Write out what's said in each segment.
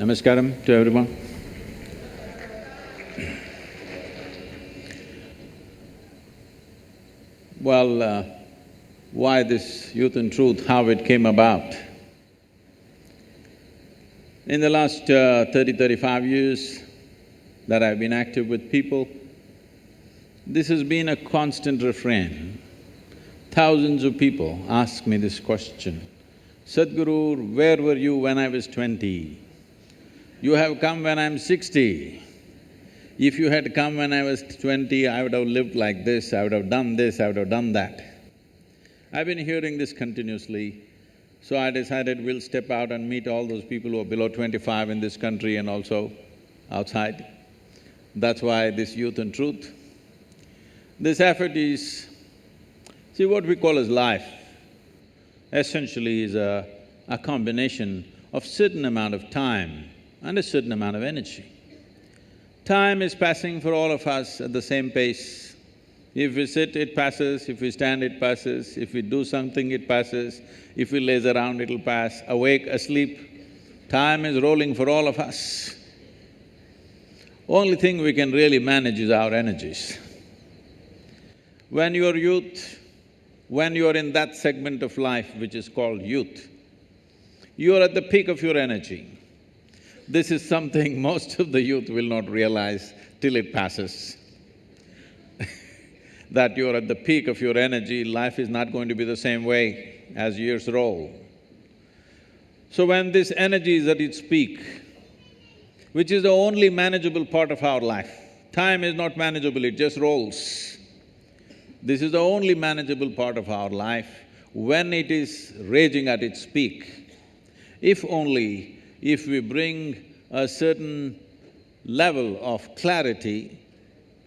Namaskaram to everyone. Well, why this Youth and Truth, how it came about? In the last 35 years that I've been active with people, this has been a constant refrain. Thousands of people ask me this question, Sadhguru, where were you when I was 20? You have come when I'm 60. If you had come when I was 20, I would have lived like this, I would have done this, I would have done that. I've been hearing this continuously, so I decided we'll step out and meet all those people who are below 25 in this country and also outside. That's why this Youth and Truth. This effort is… see, what we call as life essentially is a combination of certain amount of time and a certain amount of energy. Time is passing for all of us at the same pace. If we sit, it passes, if we stand, it passes, if we do something, it passes, if we laze around, it'll pass, awake, asleep, time is rolling for all of us. Only thing we can really manage is our energies. When you're youth, when you're in that segment of life which is called youth, you're at the peak of your energy. This is something most of the youth will not realize till it passes. That you're at the peak of your energy, life is not going to be the same way as years roll. So when this energy is at its peak, which is the only manageable part of our life, time is not manageable, it just rolls. This is the only manageable part of our life when it is raging at its peak. If we bring a certain level of clarity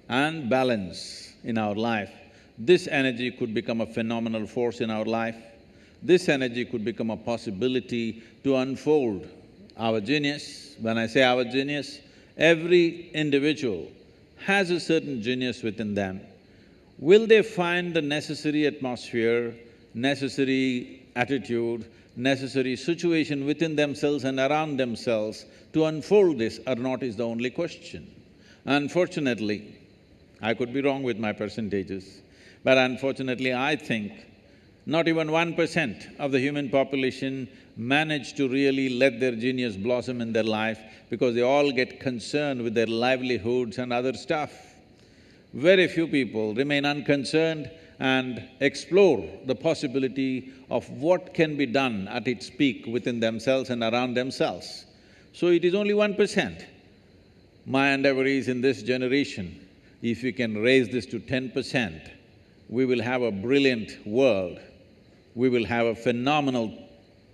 and balance in our life, this energy could become a phenomenal force in our life. This energy could become a possibility to unfold our genius. When I say our genius, every individual has a certain genius within them. Will they find the necessary atmosphere, necessary attitude, necessary situation within themselves and around themselves to unfold this or not is the only question. Unfortunately, I could be wrong with my percentages, but unfortunately I think not even 1% of the human population manage to really let their genius blossom in their life because they all get concerned with their livelihoods and other stuff. Very few people remain unconcerned and explore the possibility of what can be done at its peak within themselves and around themselves. So it is only 1%. My endeavor is in this generation, if we can raise this to 10%, we will have a brilliant world. We will have a phenomenal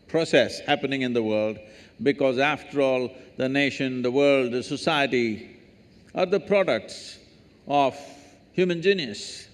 process happening in the world because after all, the nation, the world, the society are the products of human genius.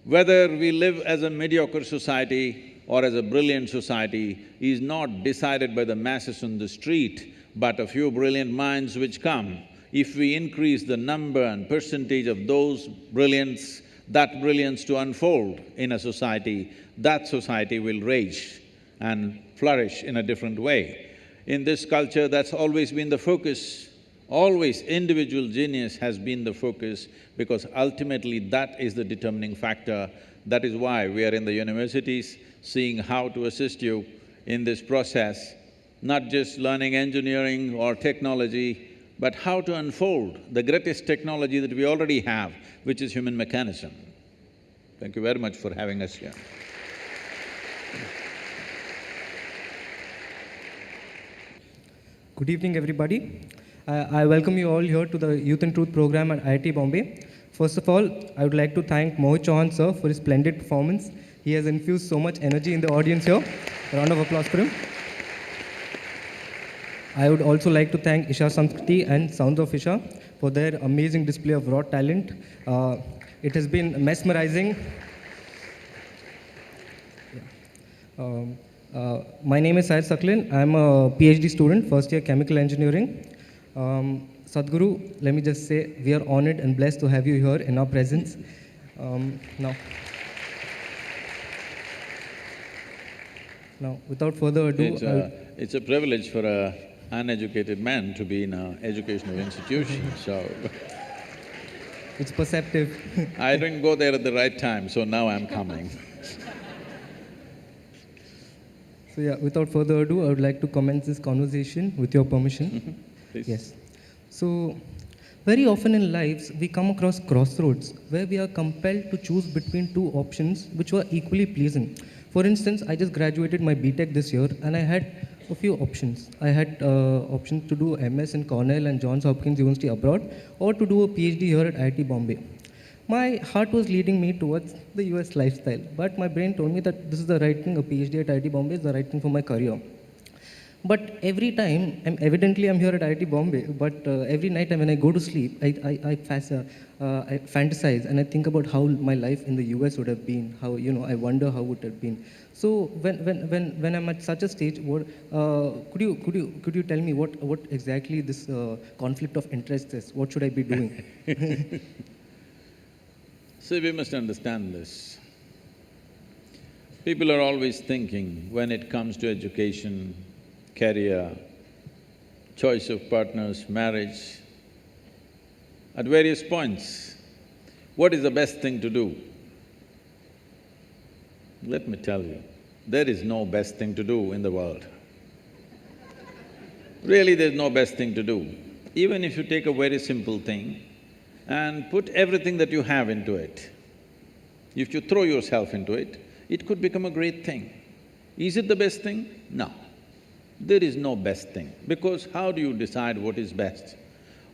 Whether we live as a mediocre society or as a brilliant society is not decided by the masses on the street, but a few brilliant minds which come. If we increase the number and percentage of those brilliance, that brilliance to unfold in a society, that society will rage and flourish in a different way. In this culture, that's always been the focus. Always individual genius has been the focus because ultimately that is the determining factor. That is why we are in the universities, seeing how to assist you in this process, not just learning engineering or technology, but how to unfold the greatest technology that we already have, which is human mechanism. Thank you very much for having us here. Good evening, everybody. I welcome you all here to the Youth and Truth program at IIT Bombay. First of all, I would like to thank Mohit Chauhan sir for his splendid performance. He has infused so much energy in the audience here. A round of applause for him. I would also like to thank Isha Samskriti and Sounds of Isha for their amazing display of raw talent. It has been mesmerizing. My name is Syed Saklin. I'm a PhD student, first year chemical engineering. Sadhguru, let me just say, we are honored and blessed to have you here in our presence. Now, without further ado… It's a privilege for a uneducated man to be in an educational institution, so It's perceptive. I didn't go there at the right time, so now I'm coming. So yeah, without further ado, I would like to commence this conversation with your permission. Please. Yes. So, very often in lives, we come across crossroads where we are compelled to choose between two options which were equally pleasing. For instance, I just graduated my BTech this year and I had a few options. I had options to do MS in Cornell and Johns Hopkins University abroad or to do a PhD here at IIT Bombay. My heart was leading me towards the US lifestyle, but my brain told me that this is the right thing, a PhD at IIT Bombay is the right thing for my career. But every time, I'm here at IIT Bombay, but every night when I go to sleep, I fantasize and I think about how my life in the US would have been, how, I wonder how it would have been. So when I'm at such a stage, could you tell me what exactly this conflict of interest is? What should I be doing? See, we must understand this. People are always thinking when it comes to education, career, choice of partners, marriage, at various points, what is the best thing to do? Let me tell you, there is no best thing to do in the world. Really, there's no best thing to do. Even if you take a very simple thing and put everything that you have into it, if you throw yourself into it, it could become a great thing. Is it the best thing? No. There is no best thing, because how do you decide what is best?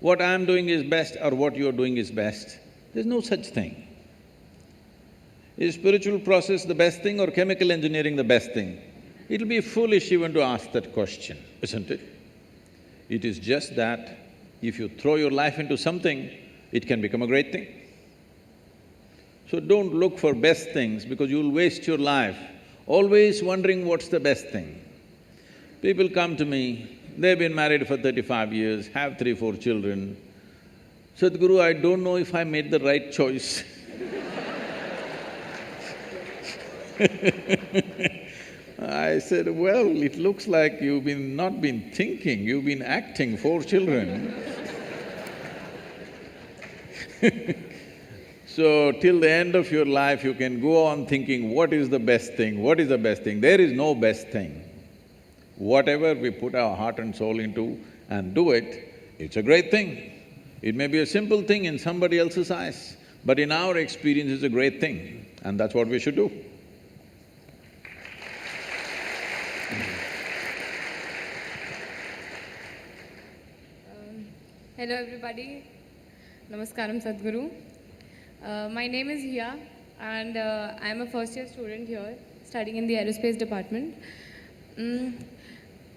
What I'm doing is best or what you're doing is best? There's no such thing. Is spiritual process the best thing or chemical engineering the best thing? It'll be foolish even to ask that question, isn't it? It is just that if you throw your life into something, it can become a great thing. So don't look for best things because you'll waste your life always wondering what's the best thing. People come to me, they've been married for 35 years, have 3, 4 children. Sadhguru, I don't know if I made the right choice. I said, well, it looks like you've not been thinking, you've been acting 4 children. So, till the end of your life, you can go on thinking, what is the best thing, what is the best thing? There is no best thing. Whatever we put our heart and soul into and do it, it's a great thing. It may be a simple thing in somebody else's eyes, but in our experience, it's a great thing, and that's what we should do. Hello everybody, Namaskaram Sadhguru. My name is Isha and I'm a first year student here studying in the aerospace department.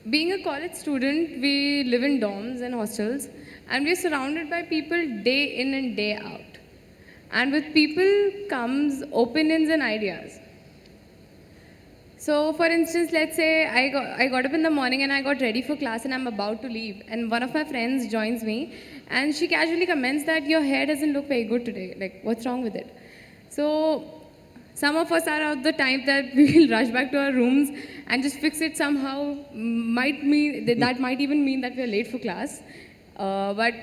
Being a college student, we live in dorms and hostels and we're surrounded by people day in and day out. And with people comes opinions and ideas. So for instance, let's say I got up in the morning and I got ready for class and I'm about to leave and one of my friends joins me and she casually comments that your hair doesn't look very good today, like what's wrong with it? So some of us are of the type that we will rush back to our rooms and just fix it somehow, that might even mean that we're late for class. But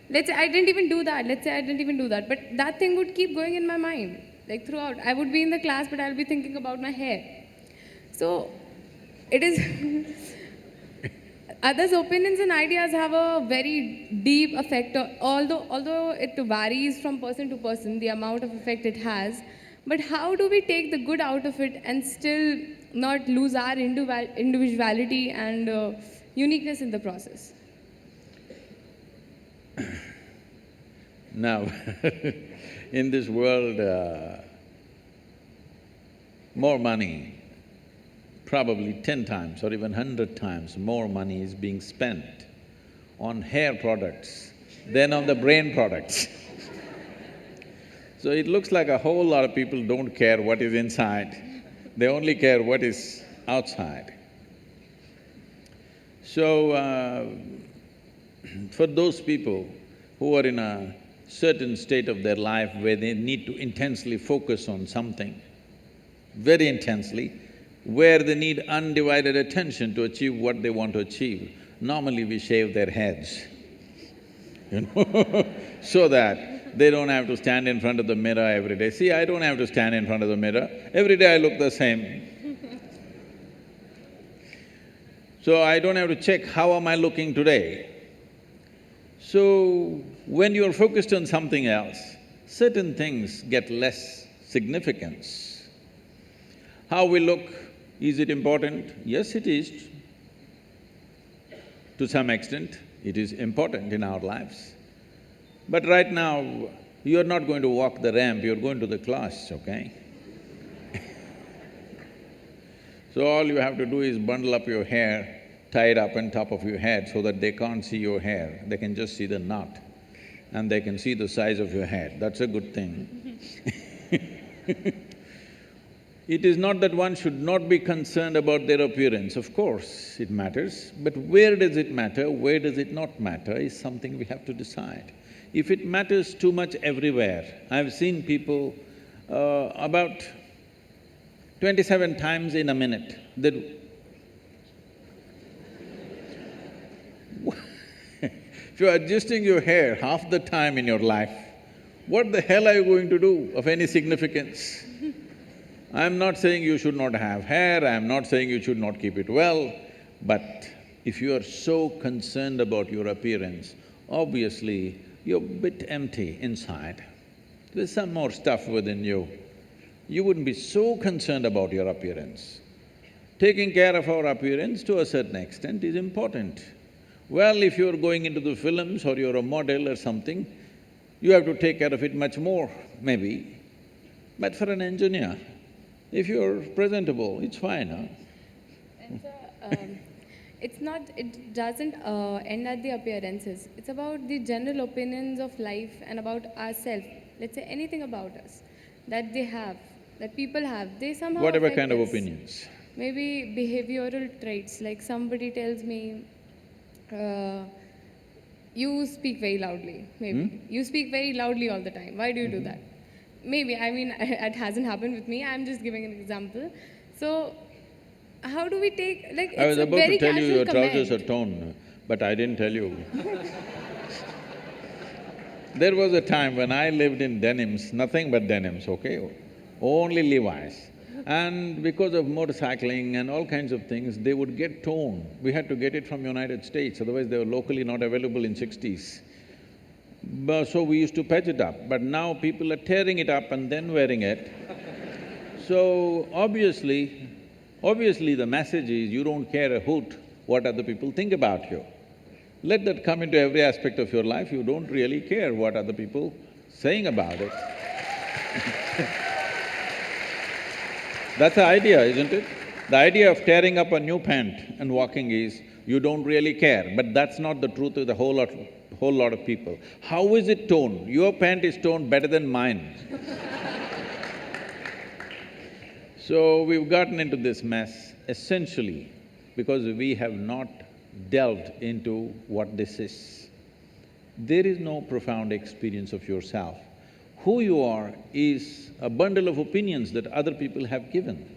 let's say I didn't even do that, but that thing would keep going in my mind, like throughout. I would be in the class, but I'll be thinking about my hair. So, it is… Others' opinions and ideas have a very deep effect, although it varies from person to person, the amount of effect it has. But how do we take the good out of it and still not lose our individuality and uniqueness in the process? Now, in this world, more money, probably 10 times or even 100 times more money is being spent on hair products than on the brain products. So it looks like a whole lot of people don't care what is inside, they only care what is outside. So, for those people who are in a certain state of their life where they need to intensely focus on something, very intensely, where they need undivided attention to achieve what they want to achieve, normally we shave their heads, you know, so that they don't have to stand in front of the mirror every day. See, I don't have to stand in front of the mirror, every day I look the same. So I don't have to check how am I looking today. So when you're focused on something else, certain things get less significance. How we look, is it important? Yes, it is. To some extent, it is important in our lives. But right now, you're not going to walk the ramp, you're going to the class, okay? So all you have to do is bundle up your hair, tie it up on top of your head so that they can't see your hair, they can just see the knot and they can see the size of your head, that's a good thing. It is not that one should not be concerned about their appearance, of course it matters, but where does it matter, where does it not matter is something we have to decide. If it matters too much everywhere, I've seen people about 27 times in a minute, they if you're adjusting your hair half the time in your life, what the hell are you going to do of any significance? I'm not saying you should not have hair, I'm not saying you should not keep it well, but if you are so concerned about your appearance, obviously you're a bit empty inside. There's some more stuff within you. You wouldn't be so concerned about your appearance. Taking care of our appearance to a certain extent is important. Well, if you're going into the films or you're a model or something, you have to take care of it much more, maybe. But for an engineer, if you're presentable, it's fine, huh? And so, it doesn't end at the appearances. It's about the general opinions of life and about ourselves. Let's say anything about us that they have, that people have, they somehow Whatever affect kind of us. opinions. Maybe behavioral traits, like somebody tells me, you speak very loudly, maybe. You speak very loudly all the time. Why do you do that? Maybe, I mean, it hasn't happened with me, I'm just giving an example. So, how do we take… like, I was it's a about very to tell you casual your trousers comment. are torn, but I didn't tell you. There was a time when I lived in denims, nothing but denims, okay? Only Levi's. And because of motorcycling and all kinds of things, they would get torn. We had to get it from United States, otherwise they were locally not available in 60s. So we used to patch it up, but now people are tearing it up and then wearing it. So obviously the message is you don't care a hoot what other people think about you. Let that come into every aspect of your life, you don't really care what other people saying about it. That's the idea, isn't it? The idea of tearing up a new pant and walking is, you don't really care, but that's not the truth with a whole lot of people. How is it torn? Your pant is torn better than mine. So we've gotten into this mess essentially because we have not delved into what this is. There is no profound experience of yourself. Who you are is a bundle of opinions that other people have given.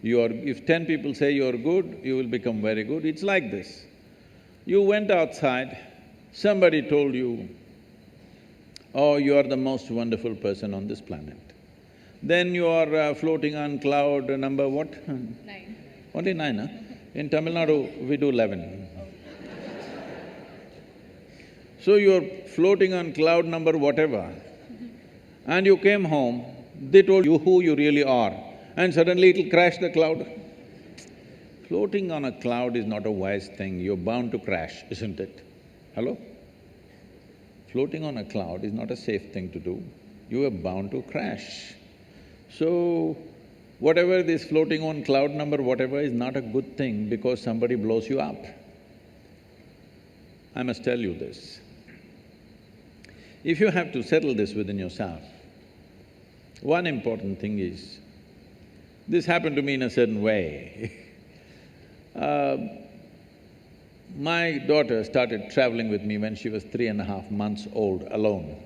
If 10 people say you're good, you will become very good. It's like this. You went outside, somebody told you, oh, you are the most wonderful person on this planet. Then you are floating on cloud number what? 9. Only 9, huh? In Tamil Nadu, we do 11. So you're floating on cloud number whatever, and you came home, they told you who you really are, and suddenly it'll crash the cloud. Floating on a cloud is not a wise thing, you're bound to crash, isn't it? Hello? Floating on a cloud is not a safe thing to do, you are bound to crash. So, whatever this floating on cloud number whatever is not a good thing because somebody blows you up. I must tell you this. If you have to settle this within yourself, one important thing is, this happened to me in a certain way. My daughter started traveling with me when she was 3.5 months old alone.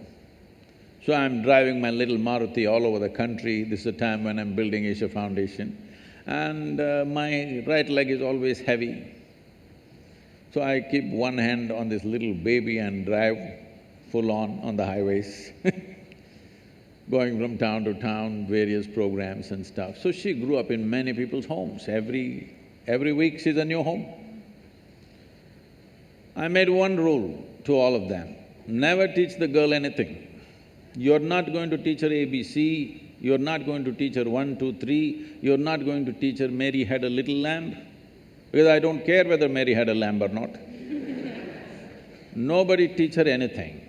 So I'm driving my little Maruti all over the country, this is the time when I'm building Isha Foundation, and my right leg is always heavy. So I keep one hand on this little baby and drive full on the highways going from town to town, various programs and stuff. So she grew up in many people's homes. Every week she's a new home. I made one rule to all of them, never teach the girl anything. You're not going to teach her ABC, you're not going to teach her 1, 2, 3, you're not going to teach her Mary had a little lamb, because I don't care whether Mary had a lamb or not. Nobody teach her anything.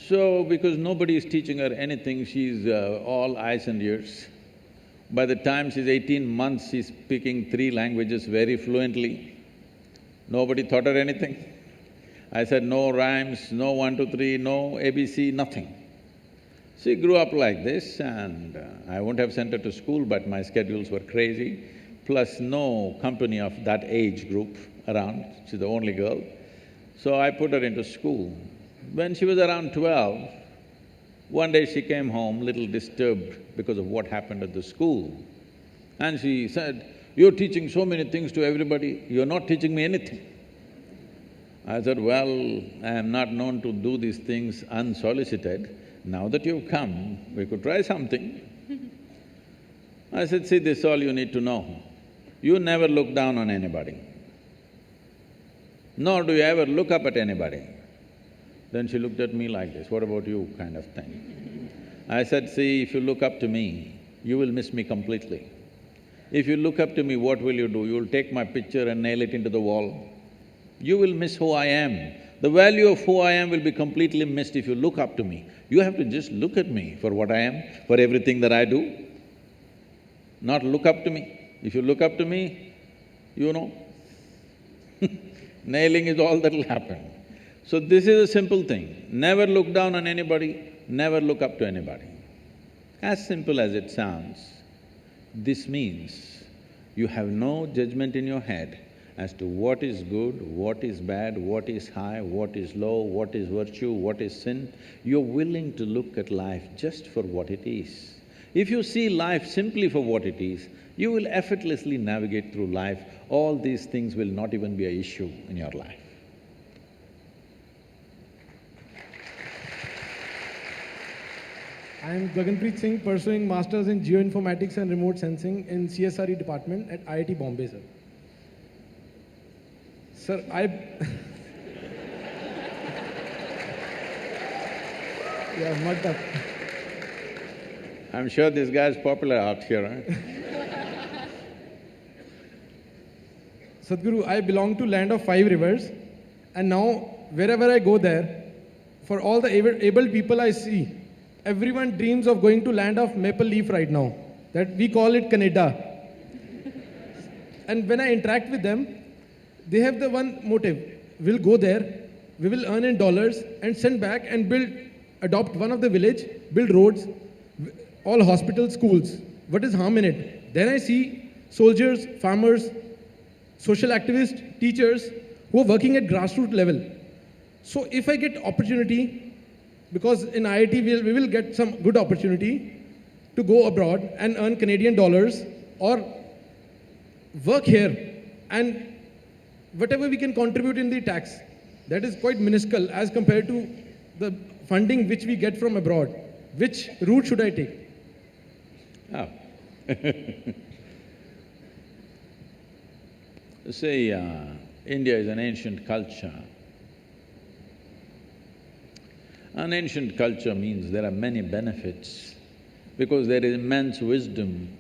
So, because nobody is teaching her anything, she's all eyes and ears. By the time she's 18 months, she's speaking 3 languages very fluently. Nobody taught her anything. I said, no rhymes, no 1, 2, 3, no ABC, nothing. She grew up like this and I wouldn't have sent her to school, but my schedules were crazy, plus no company of that age group around, she's the only girl. So I put her into school. When she was around 12, one day she came home little disturbed because of what happened at the school. And she said, you're teaching so many things to everybody, you're not teaching me anything. I said, well, I am not known to do these things unsolicited. Now that you've come, we could try something. I said, see, this is all you need to know. You never look down on anybody, nor do you ever look up at anybody. Then she looked at me like this, what about you, kind of thing. I said, see, if you look up to me, you will miss me completely. If you look up to me, what will you do? You'll take my picture and nail it into the wall. You will miss who I am. The value of who I am will be completely missed if you look up to me. You have to just look at me for what I am, for everything that I do, not look up to me. If you look up to me, you know, nailing is all that'll happen. So this is a simple thing, never look down on anybody, never look up to anybody. As simple as it sounds, this means you have no judgment in your head as to what is good, what is bad, what is high, what is low, what is virtue, what is sin. You're willing to look at life just for what it is. If you see life simply for what it is, you will effortlessly navigate through life. All these things will not even be an issue in your life. I am Gaganpreet Singh, pursuing Masters in Geoinformatics and Remote Sensing in CSRE department at IIT Bombay, sir. Sir, yeah, mugged up. I'm sure this guy's popular out here, huh? Sadhguru, I belong to land of 5 rivers, and now wherever I go there, for all the able people I see, everyone dreams of going to land of maple leaf right now, that we call it Canada. And when I interact with them, they have the one motive, we'll go there, we will earn in dollars and send back and adopt one of the village, build roads, all hospitals, schools. What is harm in it? Then I see soldiers, farmers, social activists, teachers who are working at grassroots level. So if I get opportunity, because in IIT we will get some good opportunity to go abroad and earn Canadian dollars or work here, and whatever we can contribute in the tax, that is quite minuscule as compared to the funding which we get from abroad. Which route should I take? Oh. See, India is an ancient culture. An ancient culture means there are many benefits because there is immense wisdom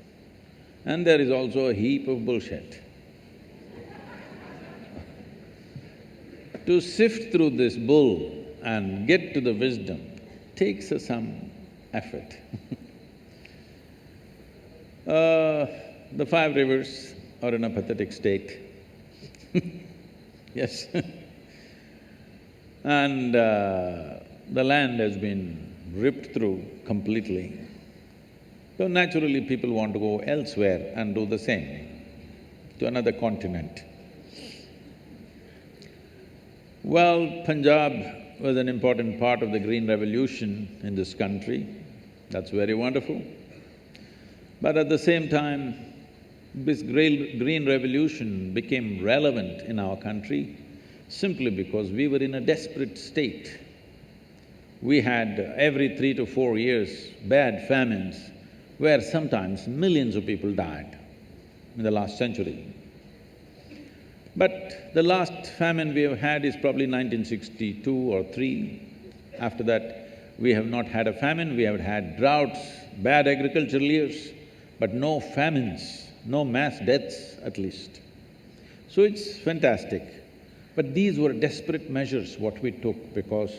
and there is also a heap of bullshit. To sift through this bull and get to the wisdom takes some effort. The 5 rivers are in a pathetic state. Yes. And the land has been ripped through completely. So naturally people want to go elsewhere and do the same, to another continent. Well, Punjab was an important part of the Green Revolution in this country. That's very wonderful. But at the same time, This green revolution became relevant in our country simply because we were in a desperate state. We had every 3 to 4 years bad famines where sometimes millions of people died in the last century. But the last famine we have had is probably 1962 or 3. After that, we have not had a famine, we have had droughts, bad agricultural years, but no famines, no mass deaths at least. So it's fantastic. But these were desperate measures what we took because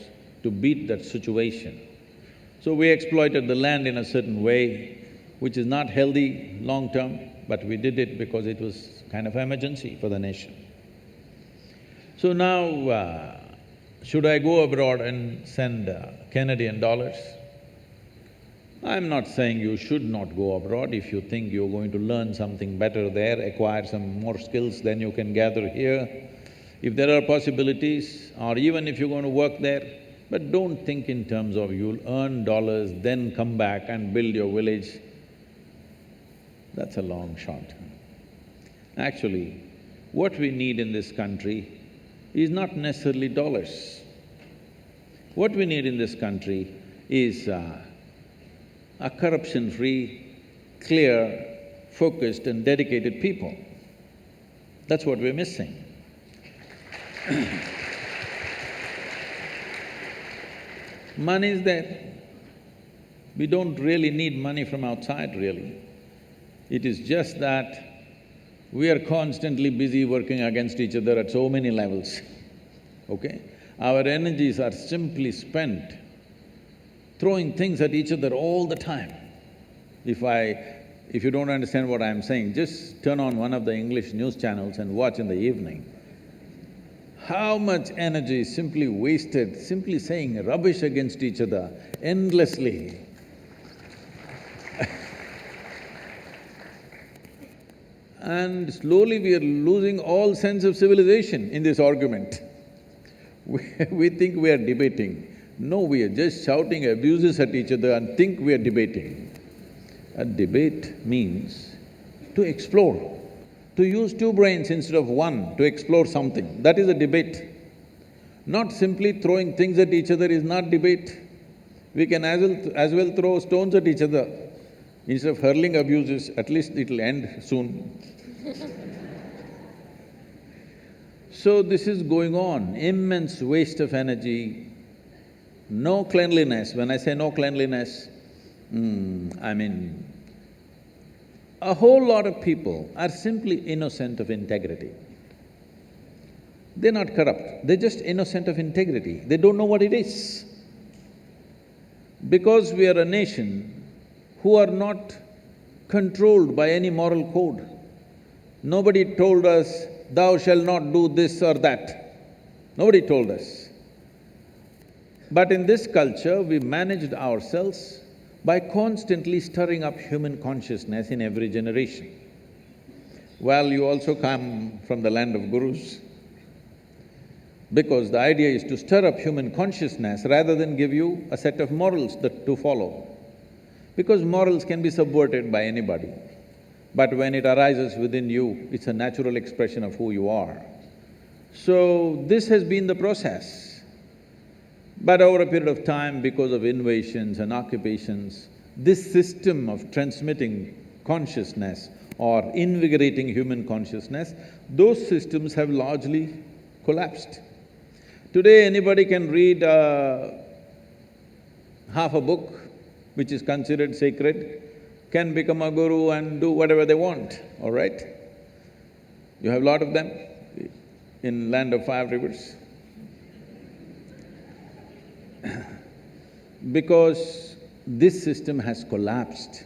to beat that situation. So we exploited the land in a certain way, which is not healthy long-term, but we did it because it was kind of emergency for the nation. So now, should I go abroad and send Canadian dollars? I'm not saying you should not go abroad. If you think you're going to learn something better there, acquire some more skills, then you can gather here. If there are possibilities, or even if you're going to work there, but don't think in terms of you'll earn dollars, then come back and build your village. That's a long shot. Actually, what we need in this country is not necessarily dollars. What we need in this country is a corruption-free, clear, focused and dedicated people. That's what we're missing. Money is there. We don't really need money from outside, really. It is just that we are constantly busy working against each other at so many levels, okay? Our energies are simply spent throwing things at each other all the time. If you don't understand what I'm saying, just turn on one of the English news channels and watch in the evening. How much energy is simply wasted, simply saying rubbish against each other endlessly. And slowly we are losing all sense of civilization in this argument. We think we are debating. No, we are just shouting abuses at each other and think we are debating. A debate means to explore, to use 2 brains instead of 1 to explore something. That is a debate. Not simply throwing things at each other is not debate. We can as well throw stones at each other. Instead of hurling abuses, at least it'll end soon. So this is going on, immense waste of energy, no cleanliness. When I say no cleanliness, I mean, a whole lot of people are simply innocent of integrity. They're not corrupt, they're just innocent of integrity. They don't know what it is. Because we are a nation who are not controlled by any moral code. Nobody told us, thou shalt not do this or that. Nobody told us. But in this culture, we managed ourselves by constantly stirring up human consciousness in every generation. Well, you also come from the land of gurus, because the idea is to stir up human consciousness rather than give you a set of morals to follow. Because morals can be subverted by anybody. But when it arises within you, it's a natural expression of who you are. So, this has been the process. But over a period of time, because of invasions and occupations, this system of transmitting consciousness or invigorating human consciousness, those systems have largely collapsed. Today, anybody can read half a book, which is considered sacred, can become a guru and do whatever they want, all right? You have a lot of them in land of 5 rivers. Because this system has collapsed,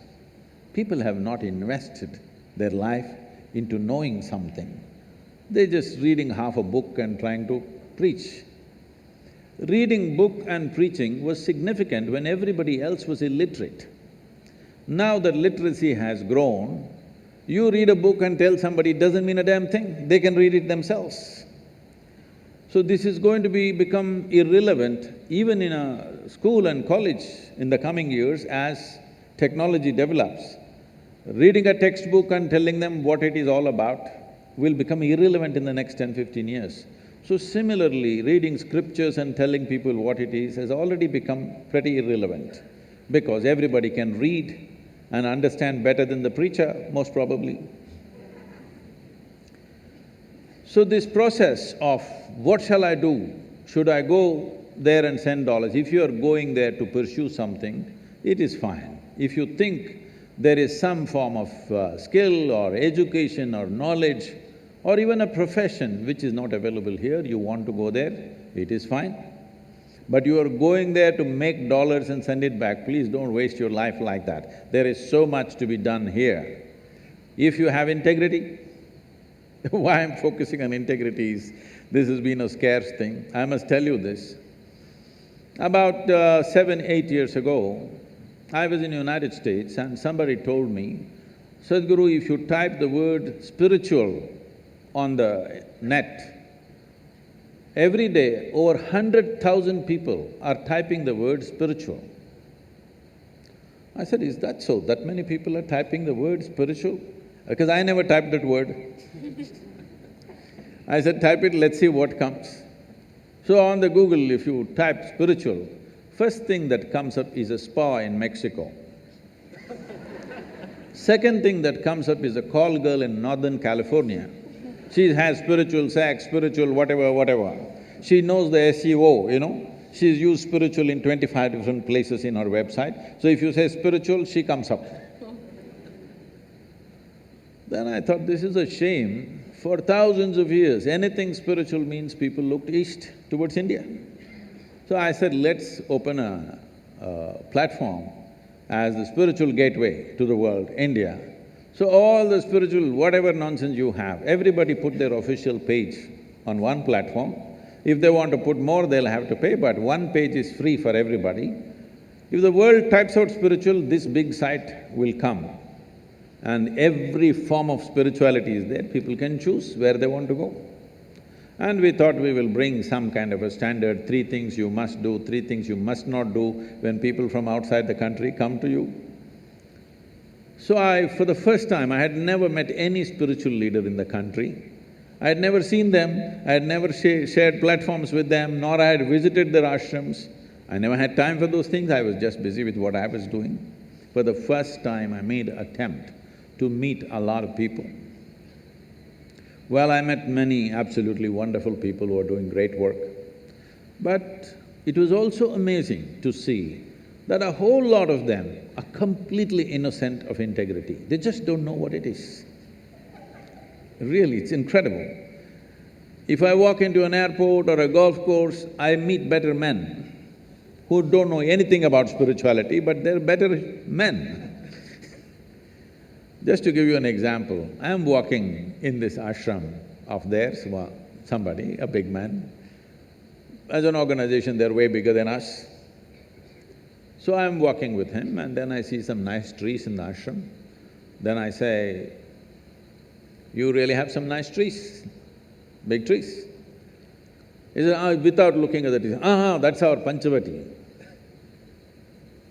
people have not invested their life into knowing something. They're just reading half a book and trying to preach. Reading book and preaching was significant when everybody else was illiterate. Now that literacy has grown, you read a book and tell somebody it doesn't mean a damn thing, they can read it themselves. So this is going to become irrelevant even in a school and college in the coming years as technology develops. Reading a textbook and telling them what it is all about will become irrelevant in the next 10–15 years. So similarly, reading scriptures and telling people what it is has already become pretty irrelevant, because everybody can read and understand better than the preacher, most probably. So this process of what shall I do? Should I go there and send dollars? If you are going there to pursue something, it is fine. If you think there is some form of skill or education or knowledge or even a profession which is not available here, you want to go there, it is fine. But you are going there to make dollars and send it back, please don't waste your life like that. There is so much to be done here. If you have integrity, why I'm focusing on integrity is, this has been a scarce thing. I must tell you this. About 7–8 years ago, I was in the United States and somebody told me, Sadhguru, if you type the word spiritual on the net, every day over 100,000 people are typing the word spiritual. I said, is that so? That many people are typing the word spiritual? Because I never typed that word. I said, type it, let's see what comes. So on the Google, if you type spiritual, first thing that comes up is a spa in Mexico. Second thing that comes up is a call girl in Northern California. She has spiritual sex, spiritual whatever. She knows the SEO, you know. She's used spiritual in 25 different places in her website. So if you say spiritual, she comes up. Then I thought, this is a shame. For thousands of years, anything spiritual means people looked east towards India. So I said, let's open a platform as the spiritual gateway to the world, India. So all the spiritual, whatever nonsense you have, everybody put their official page on one platform. If they want to put more, they'll have to pay, but one page is free for everybody. If the world types out spiritual, this big site will come. And every form of spirituality is there, people can choose where they want to go. And we thought we will bring some kind of a standard, 3 things you must do, 3 things you must not do when people from outside the country come to you. So for the first time, I had never met any spiritual leader in the country. I had never seen them, I had never shared platforms with them, nor I had visited their ashrams. I never had time for those things, I was just busy with what I was doing. For the first time, I made an attempt to meet a lot of people. Well, I met many absolutely wonderful people who are doing great work. But it was also amazing to see that a whole lot of them are completely innocent of integrity. They just don't know what it is. Really, it's incredible. If I walk into an airport or a golf course, I meet better men who don't know anything about spirituality, but they're better men. Just to give you an example, I am walking in this ashram of theirs, somebody, a big man. As an organization, they're way bigger than us. So I am walking with him and then I see some nice trees in the ashram. Then I say, you really have some nice trees, big trees. He said, without looking at the trees, that's our Panchavati.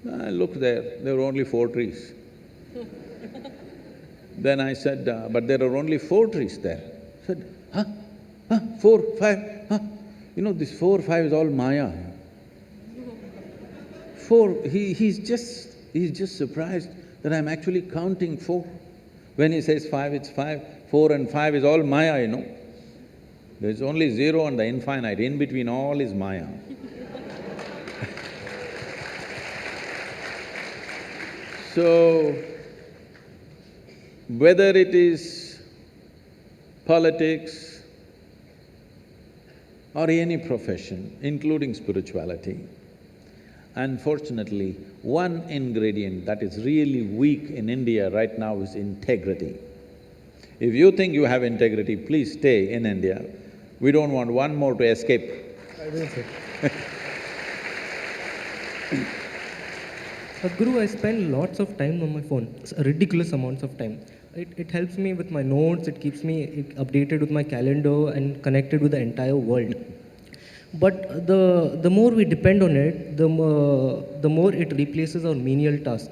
I looked there were only 4 trees. Then I said, but there are only 4 trees there. I said, 4, 5, You know, this 4, 5 is all Maya. 4, he's just surprised that I'm actually counting 4. When he says 5, it's 5, 4 and 5 is all Maya, you know. There's only 0 and the infinite, in between all is Maya. So, whether it is politics or any profession, including spirituality, unfortunately, one ingredient that is really weak in India right now is integrity. If you think you have integrity, please stay in India. We don't want one more to escape. I will say. Sadhguru, I spend lots of time on my phone, ridiculous amounts of time. It helps me with my notes, it keeps me updated with my calendar and connected with the entire world. But the more we depend on it, the more it replaces our menial tasks.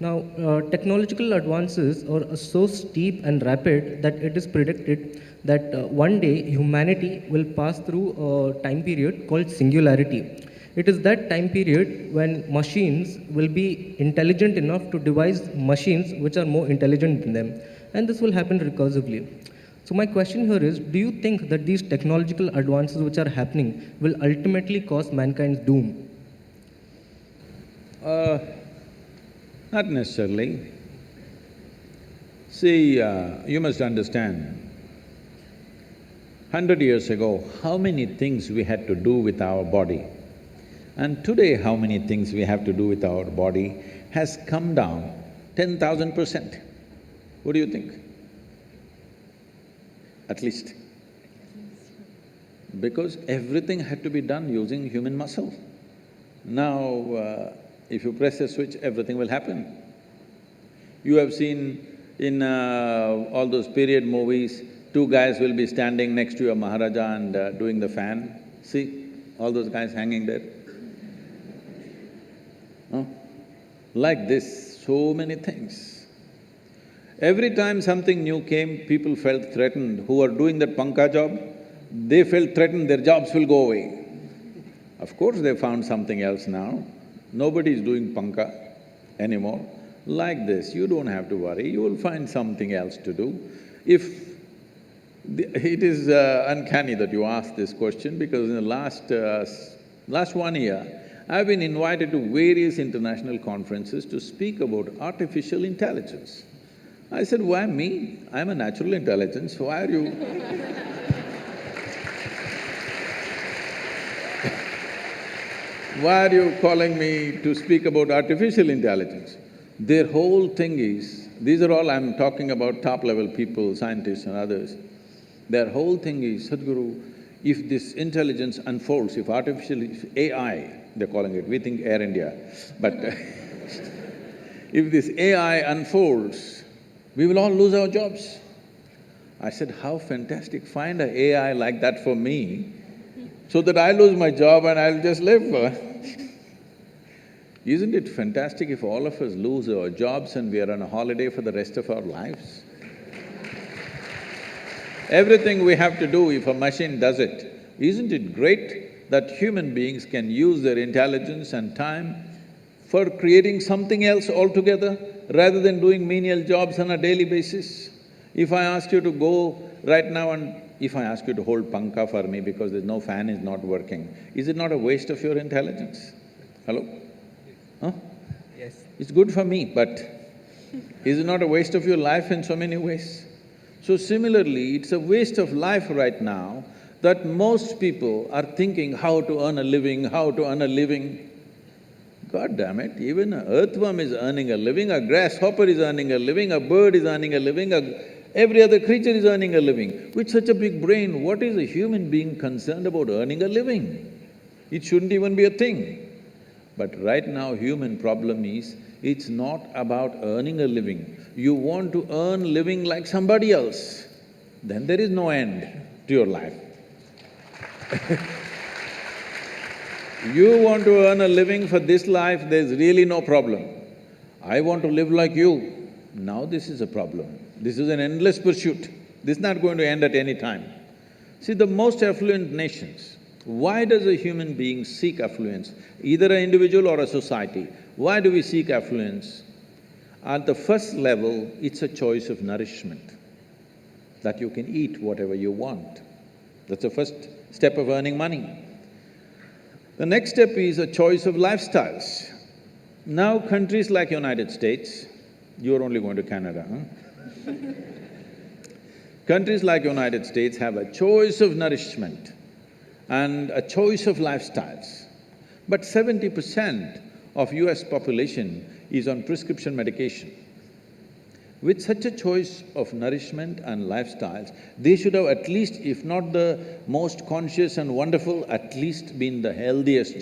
Now, technological advances are so steep and rapid that it is predicted that one day humanity will pass through a time period called singularity. It is that time period when machines will be intelligent enough to devise machines which are more intelligent than them. And this will happen recursively. So my question here is, do you think that these technological advances which are happening will ultimately cause mankind's doom? Not necessarily. See, you must understand, 100 years ago, how many things we had to do with our body, and today how many things we have to do with our body has come down 10,000%. What do you think? At least. Because everything had to be done using human muscle. Now, if you press a switch, everything will happen. You have seen in all those period movies, two guys will be standing next to a Maharaja and doing the fan. See, all those guys hanging there. Huh? Like this, so many things. Every time something new came, people felt threatened. Who are doing that panka job, they felt threatened, their jobs will go away. Of course they found something else now. Nobody is doing panka anymore. Like this, you don't have to worry, you will find something else to do. It is uncanny that you ask this question, because in the last 1 year, I've been invited to various international conferences to speak about artificial intelligence. I said, why me? I'm a natural intelligence, why are you… Why are you calling me to speak about artificial intelligence? Their whole thing is, these are all I'm talking about top-level people, scientists and others. Their whole thing is, Sadhguru, if this intelligence unfolds, if AI, they're calling it, we think Air India, but if this AI unfolds, we will all lose our jobs. I said, how fantastic, find an AI like that for me, so that I lose my job and I'll just live. Isn't it fantastic if all of us lose our jobs and we are on a holiday for the rest of our lives? Everything we have to do, if a machine does it, isn't it great that human beings can use their intelligence and time for creating something else altogether, rather than doing menial jobs on a daily basis? If I ask you to go right now and if I ask you to hold panka for me because there's no fan is not working, is it not a waste of your intelligence? Hello? Huh? Yes. It's good for me, but is it not a waste of your life in so many ways? So similarly, it's a waste of life right now that most people are thinking how to earn a living, how to earn a living. God damn it, even an earthworm is earning a living, a grasshopper is earning a living, a bird is earning a living, every other creature is earning a living. With such a big brain, what is a human being concerned about earning a living? It shouldn't even be a thing. But right now, human problem is, it's not about earning a living. You want to earn living like somebody else, then there is no end to your life. You want to earn a living for this life, there's really no problem. I want to live like you, now this is a problem. This is an endless pursuit. This is not going to end at any time. See, the most affluent nations, why does a human being seek affluence? Either an individual or a society. Why do we seek affluence? At the first level, it's a choice of nourishment, that you can eat whatever you want. That's the first step of earning money. The next step is a choice of lifestyles. Now countries like United States, you're only going to Canada, huh? Countries like United States have a choice of nourishment and a choice of lifestyles. But 70% of US population is on prescription medication. With such a choice of nourishment and lifestyles, they should have at least, if not the most conscious and wonderful, at least been the healthiest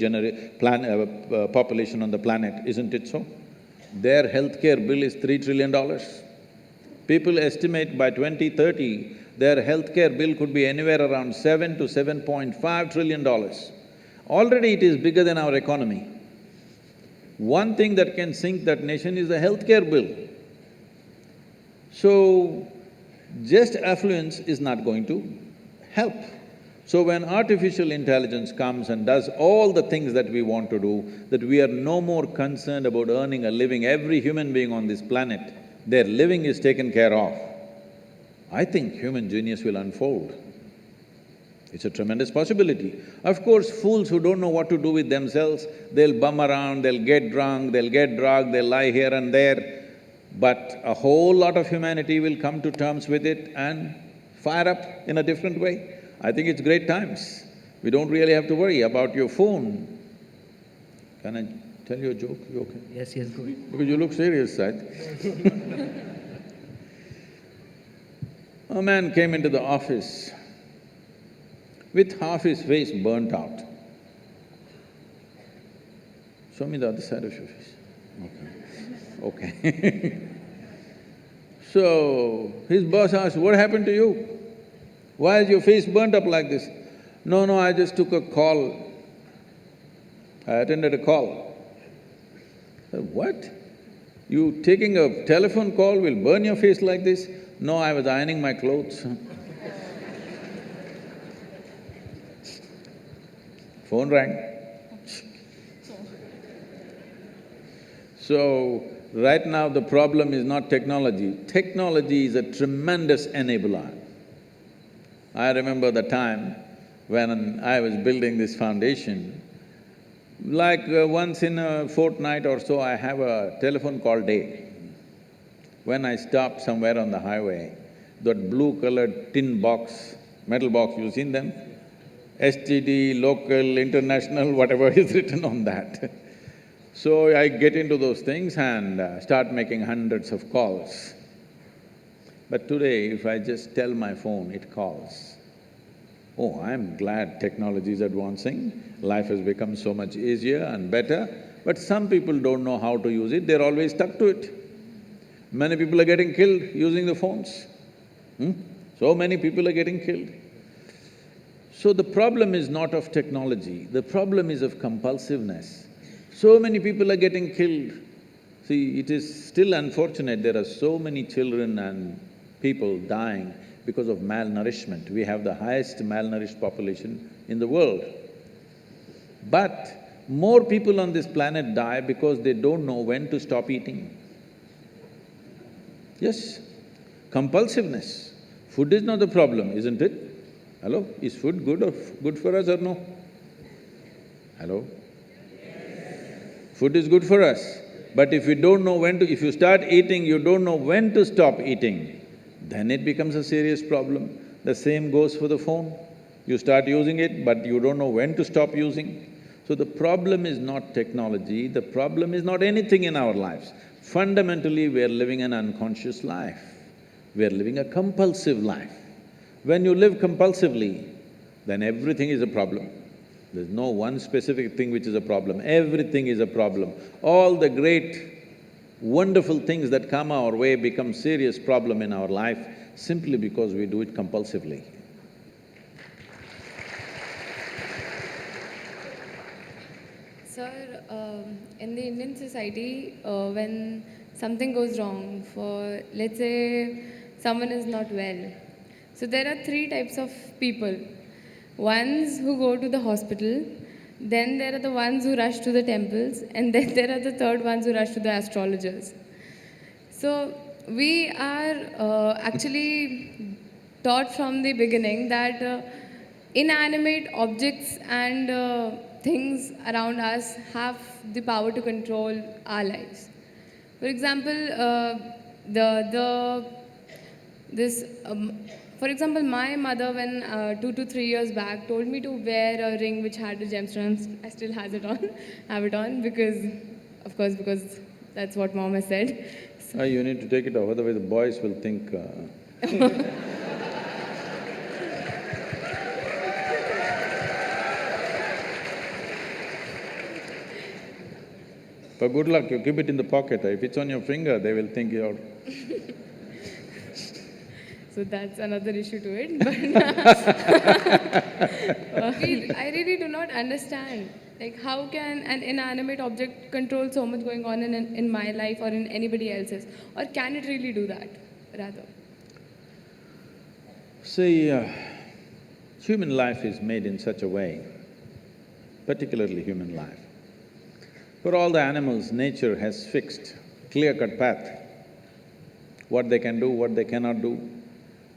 population on the planet, isn't it so? Their healthcare bill is $3 trillion. People estimate by 2030, their healthcare bill could be anywhere around $7 to $7.5 trillion. Already it is bigger than our economy. One thing that can sink that nation is the healthcare bill. So, just affluence is not going to help. So when artificial intelligence comes and does all the things that we want to do, that we are no more concerned about earning a living, every human being on this planet, their living is taken care of, I think human genius will unfold. It's a tremendous possibility. Of course, fools who don't know what to do with themselves, they'll bum around, they'll get drunk, they'll get drugged, they'll lie here and there, but a whole lot of humanity will come to terms with it and fire up in a different way. I think it's great times. We don't really have to worry about your phone. Can I tell you a joke? You okay? Yes, go ahead. Because you look serious, right? A man came into the office with half his face burnt out. Show me the other side of your face. Okay. So, his boss asked, "What happened to you? Why is your face burnt up like this?" No, I just took a call. I attended a call." I said, "What? You taking a telephone call will burn your face like this?" "No, I was ironing my clothes." Phone rang. So, right now the problem is not technology. Technology is a tremendous enabler. I remember the time when I was building this foundation, like once in a fortnight or so, I have a telephone call day. When I stop somewhere on the highway, that blue-colored tin box, metal box, you've seen them? STD, local, international, whatever is written on that. So I get into those things and start making hundreds of calls. But today, if I just tell my phone, it calls. Oh, I'm glad technology is advancing, life has become so much easier and better, but some people don't know how to use it, they're always stuck to it. Many people are getting killed using the phones. So many people are getting killed. So the problem is not of technology, the problem is of compulsiveness. So many people are getting killed. See, it is still unfortunate there are so many children and people dying because of malnourishment. We have the highest malnourished population in the world. But more people on this planet die because they don't know when to stop eating. Yes, compulsiveness. Food is not the problem, isn't it? Hello? Is food good for us or no? Hello? Food is good for us, but if you don't know when to… if you start eating, you don't know when to stop eating, then it becomes a serious problem. The same goes for the phone. You start using it, but you don't know when to stop using. So the problem is not technology, the problem is not anything in our lives. Fundamentally, we are living an unconscious life. We are living a compulsive life. When you live compulsively, then everything is a problem. There's no one specific thing which is a problem, everything is a problem. All the great, wonderful things that come our way become serious problem in our life simply because we do it compulsively. Sir, in the Indian society, when something goes wrong, for let's say someone is not well, so there are three types of people. Ones who go to the hospital, then there are the ones who rush to the temples, and then there are the third ones who rush to the astrologers. So we are actually taught from the beginning that inanimate objects and things around us have the power to control our lives. For example, for example, my mother, when 2 to 3 years back, told me to wear a ring which had the gemstones. I still have it on, because, of course, because that's what mom has said. So You need to take it off, otherwise the boys will think… But good luck, you keep it in the pocket. If it's on your finger, they will think you're… So that's another issue to it, but I really do not understand Like how can an inanimate object control so much going on in my life or in anybody else's? Or can it really do that, rather? See, human life is made in such a way, particularly human life. For all the animals, nature has fixed clear-cut path, what they can do, what they cannot do.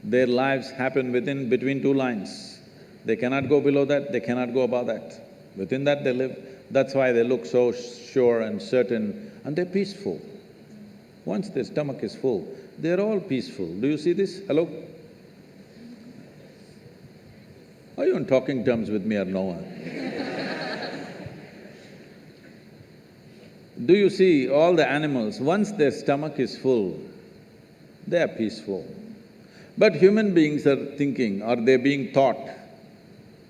Their lives happen between two lines. They cannot go below that, they cannot go above that. Within that they live. That's why they look so sure and certain, and they're peaceful. Once their stomach is full, they're all peaceful. Do you see this? Hello? Are you on talking terms with me or no? Do you see all the animals, once their stomach is full, they are peaceful. But human beings are thinking, or they're being taught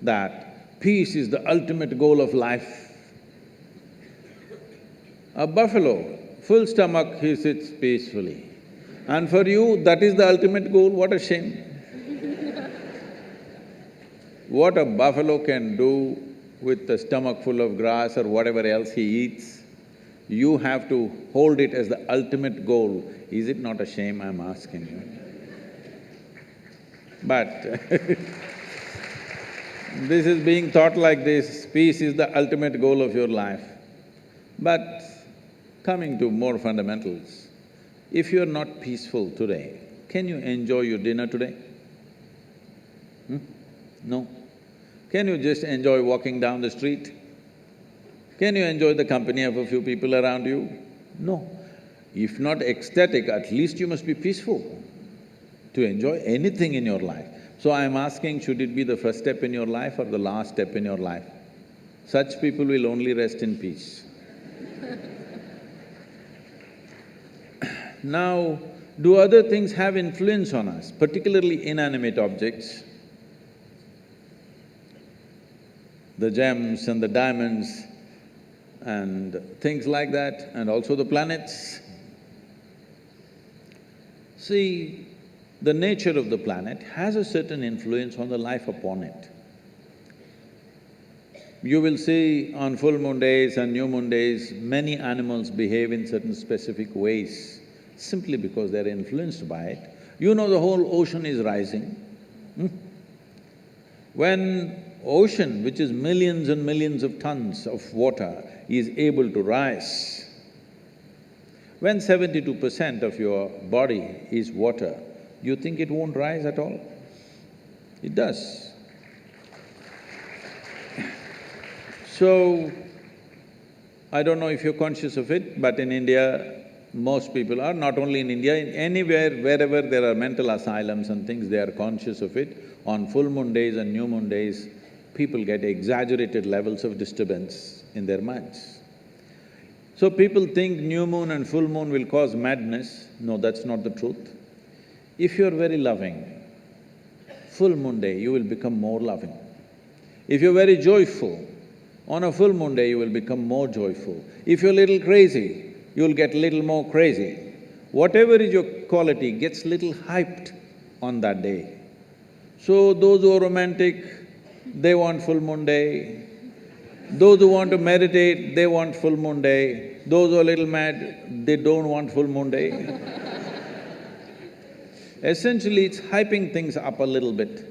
that peace is the ultimate goal of life. A buffalo, full stomach, he sits peacefully. And for you, that is the ultimate goal, what a shame. What a buffalo can do with a stomach full of grass or whatever else he eats, you have to hold it as the ultimate goal. Is it not a shame, I'm asking you? But this is being taught like this, peace is the ultimate goal of your life. But coming to more fundamentals, if you're not peaceful today, can you enjoy your dinner today? No. Can you just enjoy walking down the street? Can you enjoy the company of a few people around you? No. If not ecstatic, at least you must be peaceful to enjoy anything in your life. So I'm asking, should it be the first step in your life or the last step in your life? Such people will only rest in peace. Now, do other things have influence on us, particularly inanimate objects? The gems and the diamonds and things like that, and also the planets. See, the nature of the planet has a certain influence on the life upon it. You will see on full moon days and new moon days, many animals behave in certain specific ways, simply because they're influenced by it. You know the whole ocean is rising. When ocean, which is millions and millions of tons of water, is able to rise, when 72% of your body is water, you think it won't rise at all? It does. So, I don't know if you're conscious of it, but in India, most people are, not only in India, in anywhere, wherever there are mental asylums and things, they are conscious of it. On full moon days and new moon days, people get exaggerated levels of disturbance in their minds. So people think new moon and full moon will cause madness. No, that's not the truth. If you're very loving, full moon day you will become more loving. If you're very joyful, on a full moon day you will become more joyful. If you're a little crazy, you'll get little more crazy. Whatever is your quality gets little hyped on that day. So those who are romantic, they want full moon day. Those who want to meditate, they want full moon day. Those who are a little mad, they don't want full moon day. Essentially, it's hyping things up a little bit.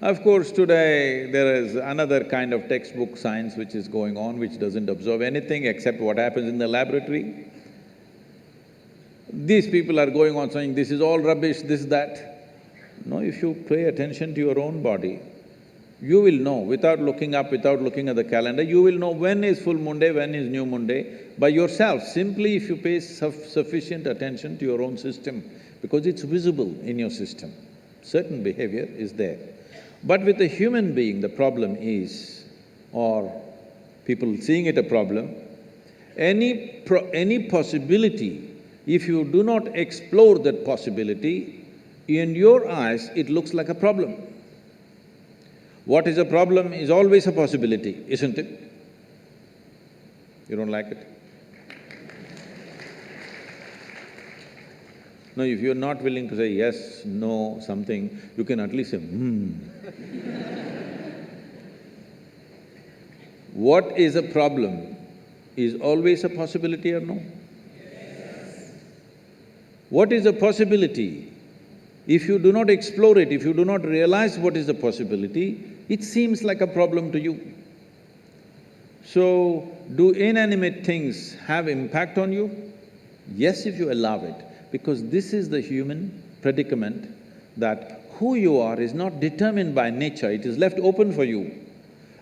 Of course, today there is another kind of textbook science which is going on, which doesn't observe anything except what happens in the laboratory. These people are going on saying, this is all rubbish, this, that. No, if you pay attention to your own body, you will know, without looking up, without looking at the calendar, you will know when is full moon day, when is new moon day, by yourself, simply if you pay sufficient attention to your own system, because it's visible in your system. Certain behavior is there. But with a human being, the problem is, or people seeing it a problem, any possibility, if you do not explore that possibility, in your eyes, it looks like a problem. What is a problem is always a possibility, isn't it? You don't like it? No, if you're not willing to say yes, no, something, you can at least say, what is a problem is always a possibility or no? What is a possibility? If you do not explore it, if you do not realize what is the possibility, it seems like a problem to you. So, do inanimate things have impact on you? Yes, if you allow it, because this is the human predicament that who you are is not determined by nature, it is left open for you.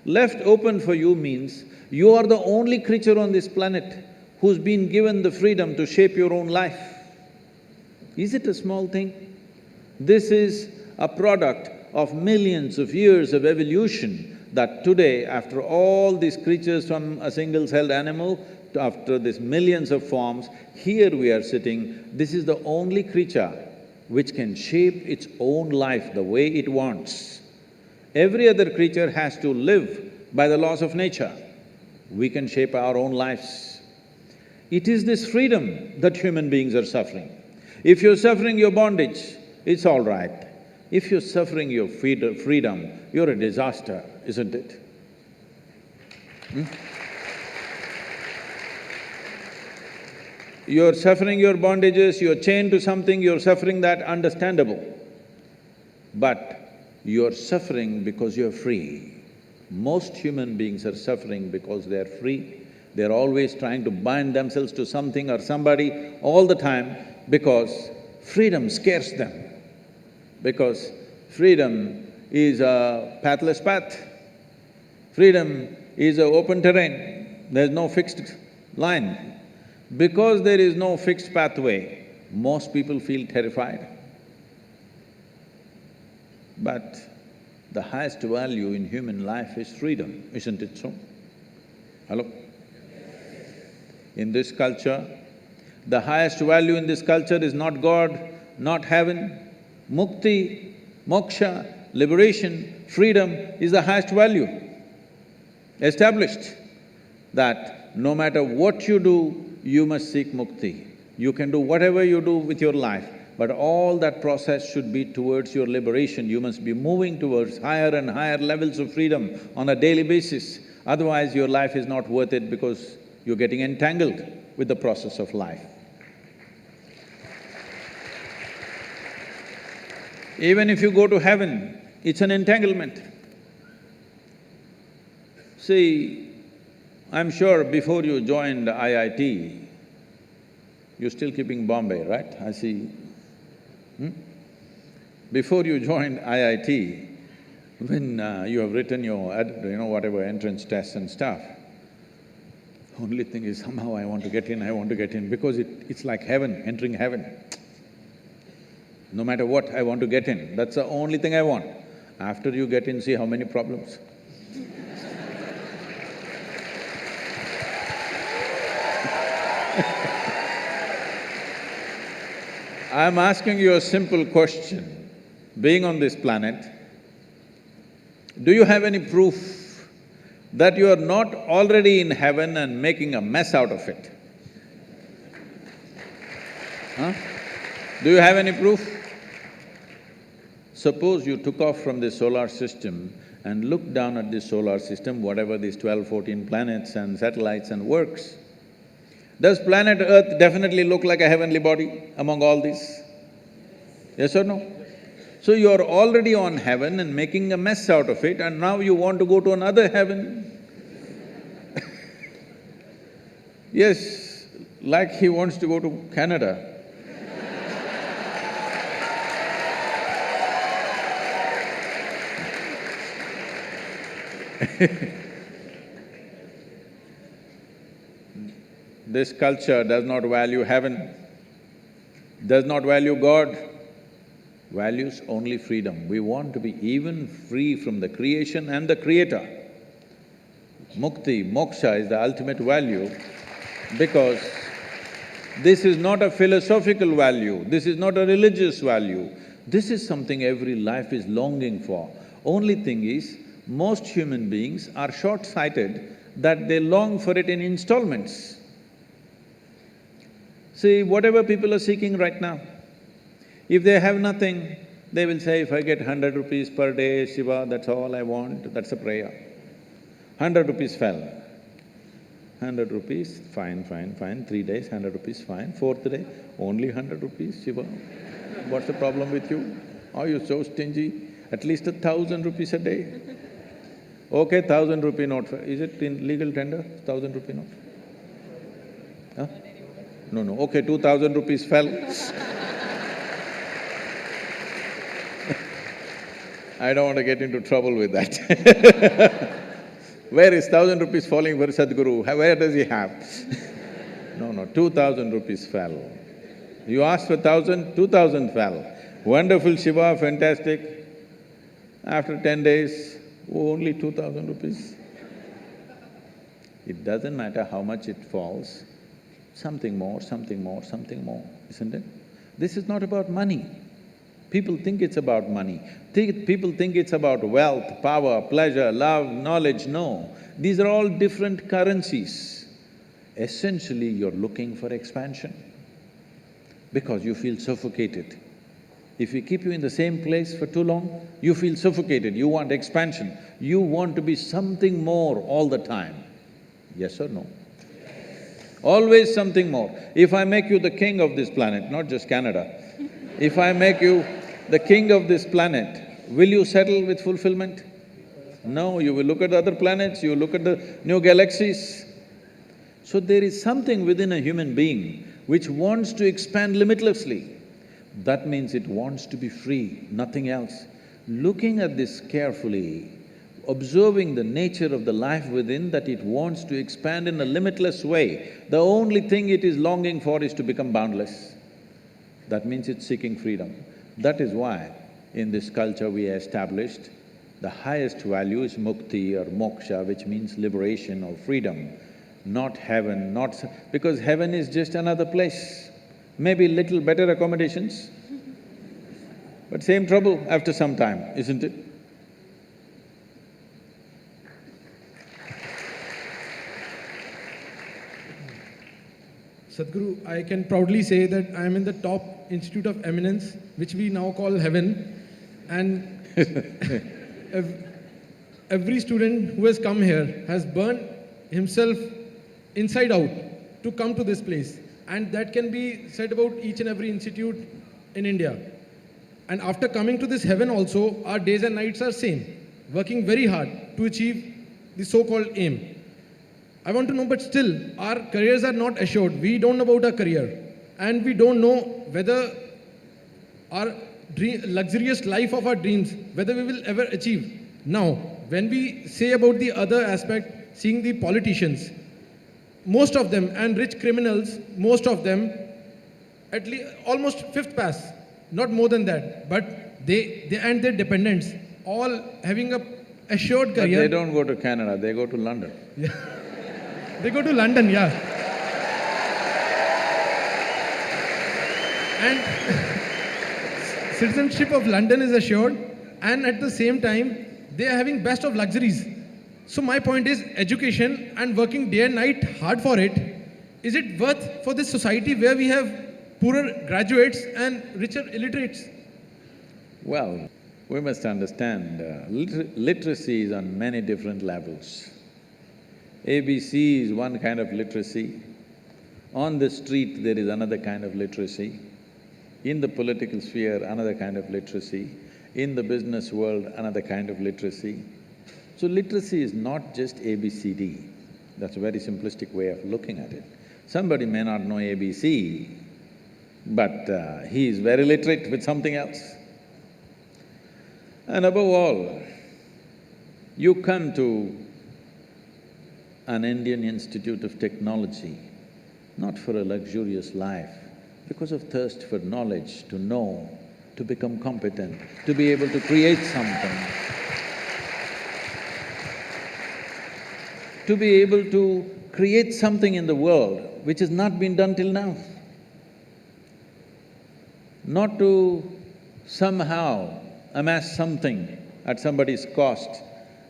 Left open for you means you are the only creature on this planet who's been given the freedom to shape your own life. Is it a small thing? This is a product of millions of years of evolution that today, after all these creatures from a single-celled animal, after these millions of forms, here we are sitting, this is the only creature which can shape its own life the way it wants. Every other creature has to live by the laws of nature. We can shape our own lives. It is this freedom that human beings are suffering. If you're suffering your bondage, it's all right. If you're suffering your freedom, you're a disaster, isn't it? You're suffering your bondages, you're chained to something, you're suffering that, understandable. But you're suffering because you're free. Most human beings are suffering because they're free. They're always trying to bind themselves to something or somebody all the time because freedom scares them. Because freedom is a pathless path. Freedom is an open terrain, there's no fixed line. Because there is no fixed pathway, most people feel terrified. But the highest value in human life is freedom, isn't it so? Hello? In this culture, the highest value in this culture is not God, not heaven. Mukti, moksha, liberation, freedom is the highest value. Established that no matter what you do, you must seek mukti. You can do whatever you do with your life, but all that process should be towards your liberation. You must be moving towards higher and higher levels of freedom on a daily basis. Otherwise, your life is not worth it because you're getting entangled with the process of life. Even if you go to heaven, it's an entanglement. See, I'm sure before you joined IIT, you're still keeping Bombay, right? I see. Before you joined IIT, when you have written your whatever entrance tests and stuff, only thing is somehow I want to get in, because it's like heaven, entering heaven. No matter what, I want to get in, that's the only thing I want. After you get in, see how many problems. I'm asking you a simple question. Being on this planet, do you have any proof that you are not already in heaven and making a mess out of it? Huh? Do you have any proof? Suppose you took off from the solar system and looked down at this solar system, whatever these 12, 14 planets and satellites and works. Does planet Earth definitely look like a heavenly body among all these? Yes or no? So you're already on heaven and making a mess out of it, and now you want to go to another heaven. Yes, like he wants to go to Canada. This culture does not value heaven, does not value God, values only freedom. We want to be even free from the creation and the creator. Mukti, moksha is the ultimate value because this is not a philosophical value, this is not a religious value, this is something every life is longing for. Only thing is, most human beings are short-sighted that they long for it in installments. See, whatever people are seeking right now, if they have nothing, they will say, if I get 100 rupees per day, Shiva, that's all I want, that's a prayer. 100 rupees fell. 100 rupees, fine, 3 days, 100 rupees, fine. Fourth day, only 100 rupees, Shiva. What's the problem with you? Are you so stingy? At least 1,000 rupees a day. Okay, 1,000 rupee note, is it in legal tender, 1,000 rupee note? Huh? No, okay, 2,000 rupees fell. I don't want to get into trouble with that. Where is 1,000 rupees falling for Sadhguru? Where does he have? No, 2,000 rupees fell. You asked for 1,000, 2,000 fell. Wonderful Shiva, fantastic. After 10 days, only 2,000 rupees. It doesn't matter how much it falls, something more, isn't it? This is not about money. People think it's about money. People think it's about wealth, power, pleasure, love, knowledge. No, these are all different currencies. Essentially, you're looking for expansion because you feel suffocated. If we keep you in the same place for too long, you feel suffocated, you want expansion, you want to be something more all the time. Yes or no? Always something more. If I make you the king of this planet, not just Canada, if I make you the king of this planet, will you settle with fulfillment? No, you will look at the other planets, you look at the new galaxies. So there is something within a human being which wants to expand limitlessly. That means it wants to be free, nothing else. Looking at this carefully, observing the nature of the life within, that it wants to expand in a limitless way, the only thing it is longing for is to become boundless. That means it's seeking freedom. That is why in this culture we established the highest value is mukti or moksha, which means liberation or freedom, not heaven, because heaven is just another place. Maybe little better accommodations, but same trouble after some time, isn't it? Sadhguru, I can proudly say that I am in the top institute of eminence, which we now call heaven, and every student who has come here has burned himself inside out to come to this place, and that can be said about each and every institute in India. And after coming to this heaven also, our days and nights are same, working very hard to achieve the so-called aim. I want to know, but still, our careers are not assured. We don't know about our career, and we don't know whether our luxurious life of our dreams, whether we will ever achieve. Now, when we say about the other aspect, seeing the politicians, most of them, and rich criminals, most of them, at least almost fifth pass, not more than that, but they and their dependents, all having a assured career. But they don't go to Canada, they go to London. Yeah. They go to London, yeah. And citizenship of London is assured, and at the same time, they are having best of luxuries. So my point is, education and working day and night hard for it, is it worth for this society where we have poorer graduates and richer illiterates? Well, we must understand, literacy is on many different levels. ABC is one kind of literacy. On the street, there is another kind of literacy. In the political sphere, another kind of literacy. In the business world, another kind of literacy. So literacy is not just ABCD. That's a very simplistic way of looking at it. Somebody may not know ABC, but he is very literate with something else. And above all, you come to an Indian Institute of Technology, not for a luxurious life, because of thirst for knowledge, to know, to become competent, to be able to create something, to be able to create something in the world which has not been done till now. Not to somehow amass something at somebody's cost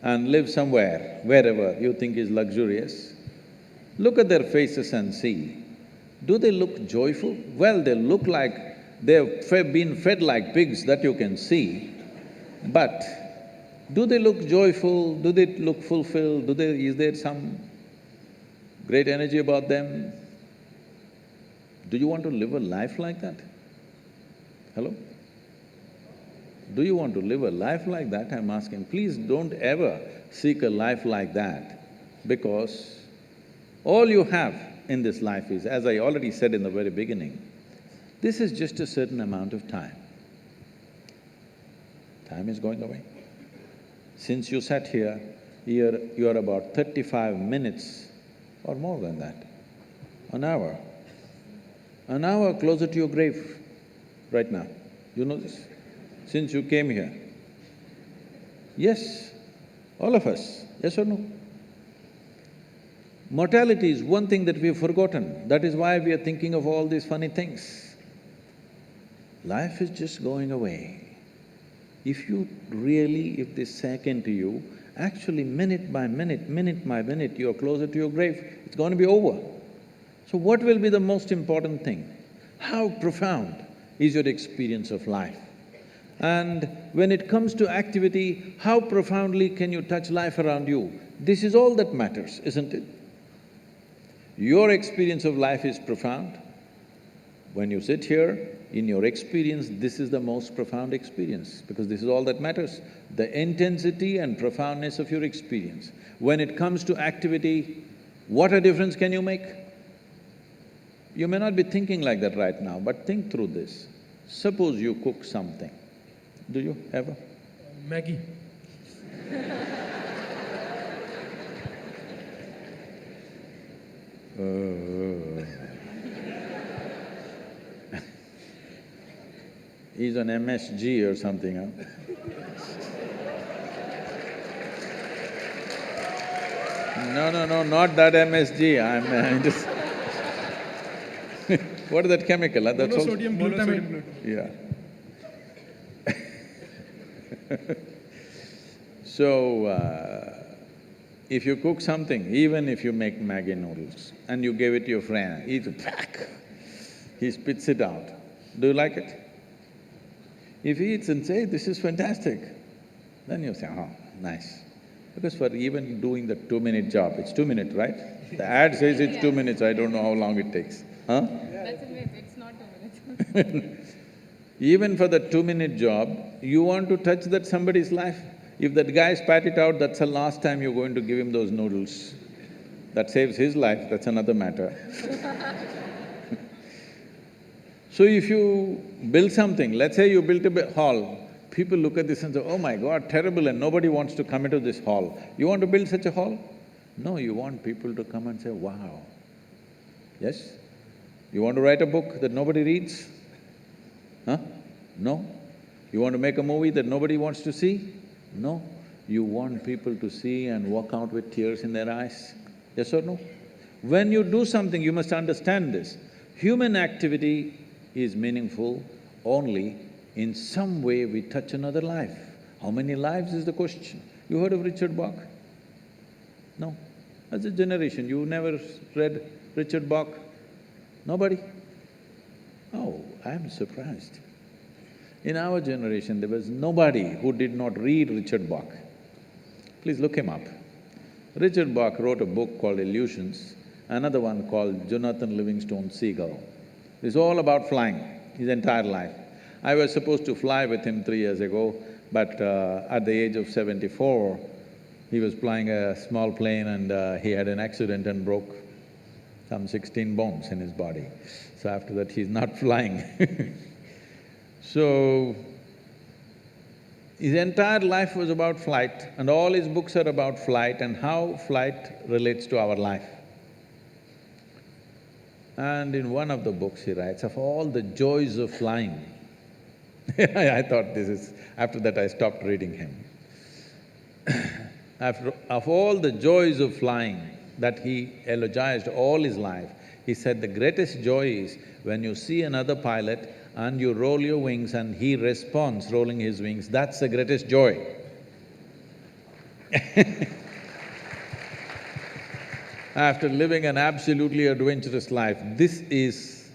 and live somewhere, wherever you think is luxurious. Look at their faces and see. Do they look joyful? Well, they look like they've been fed like pigs, that you can see. But Do they look joyful? Do they look fulfilled? Is there some great energy about them? Do you want to live a life like that? Hello? Do you want to live a life like that? I'm asking. Please don't ever seek a life like that, because all you have in this life is, as I already said in the very beginning, this is just a certain amount of time. Time is going away. Since you sat here, you're about 35 minutes or more than that, an hour closer to your grave right now. You know this? Since you came here. Yes, all of us, yes or no? Mortality is one thing that we've forgotten, that is why we are thinking of all these funny things. Life is just going away. If this second to you, actually minute by minute, you're closer to your grave, it's going to be over. So what will be the most important thing? How profound is your experience of life? And when it comes to activity, how profoundly can you touch life around you? This is all that matters, isn't it? Your experience of life is profound. When you sit here, in your experience, this is the most profound experience, because this is all that matters, the intensity and profoundness of your experience. When it comes to activity, what a difference can you make? You may not be thinking like that right now, but think through this. Suppose you cook something. Do you ever? Maggie. He's on MSG or something, huh? No, not that MSG, I'm just what is that chemical, huh? That's also… Monosodium glutamate. Yeah. So, if you cook something, even if you make Maggi noodles and you give it to your friend, he eats it, pack, he spits it out. Do you like it? If he eats and says, "This is fantastic," then you say, "Oh, nice." Because for even doing the 2-minute job, it's 2 minutes, right? The ad says it's 2 minutes, I don't know how long it takes, huh? That's a myth, it's not 2 minutes. Even for the 2-minute job, you want to touch that somebody's life. If that guy spat it out, that's the last time you're going to give him those noodles. That saves his life, that's another matter. So if you build something, let's say you built a hall, people look at this and say, "Oh my God, terrible," and nobody wants to come into this hall. You want to build such a hall? No, you want people to come and say, "Wow." Yes? You want to write a book that nobody reads? Huh? No? You want to make a movie that nobody wants to see? No. You want people to see and walk out with tears in their eyes? Yes or no? When you do something, you must understand this. Human activity is meaningful only in some way we touch another life. How many lives is the question? You heard of Richard Bach? No. As a generation, you never read Richard Bach? Nobody? Oh, I'm surprised. In our generation, there was nobody who did not read Richard Bach. Please look him up. Richard Bach wrote a book called Illusions, another one called Jonathan Livingstone's Seagull. It's all about flying, his entire life. I was supposed to fly with him 3 years ago, but at the age of 74, he was flying a small plane and he had an accident and broke some 16 bones in his body. So after that, he's not flying. So, his entire life was about flight, and all his books are about flight and how flight relates to our life. And in one of the books he writes, of all the joys of flying, I thought this is… after that I stopped reading him. Of all the joys of flying that he eulogized all his life, he said the greatest joy is when you see another pilot and you roll your wings and he responds rolling his wings, that's the greatest joy. After living an absolutely adventurous life, this is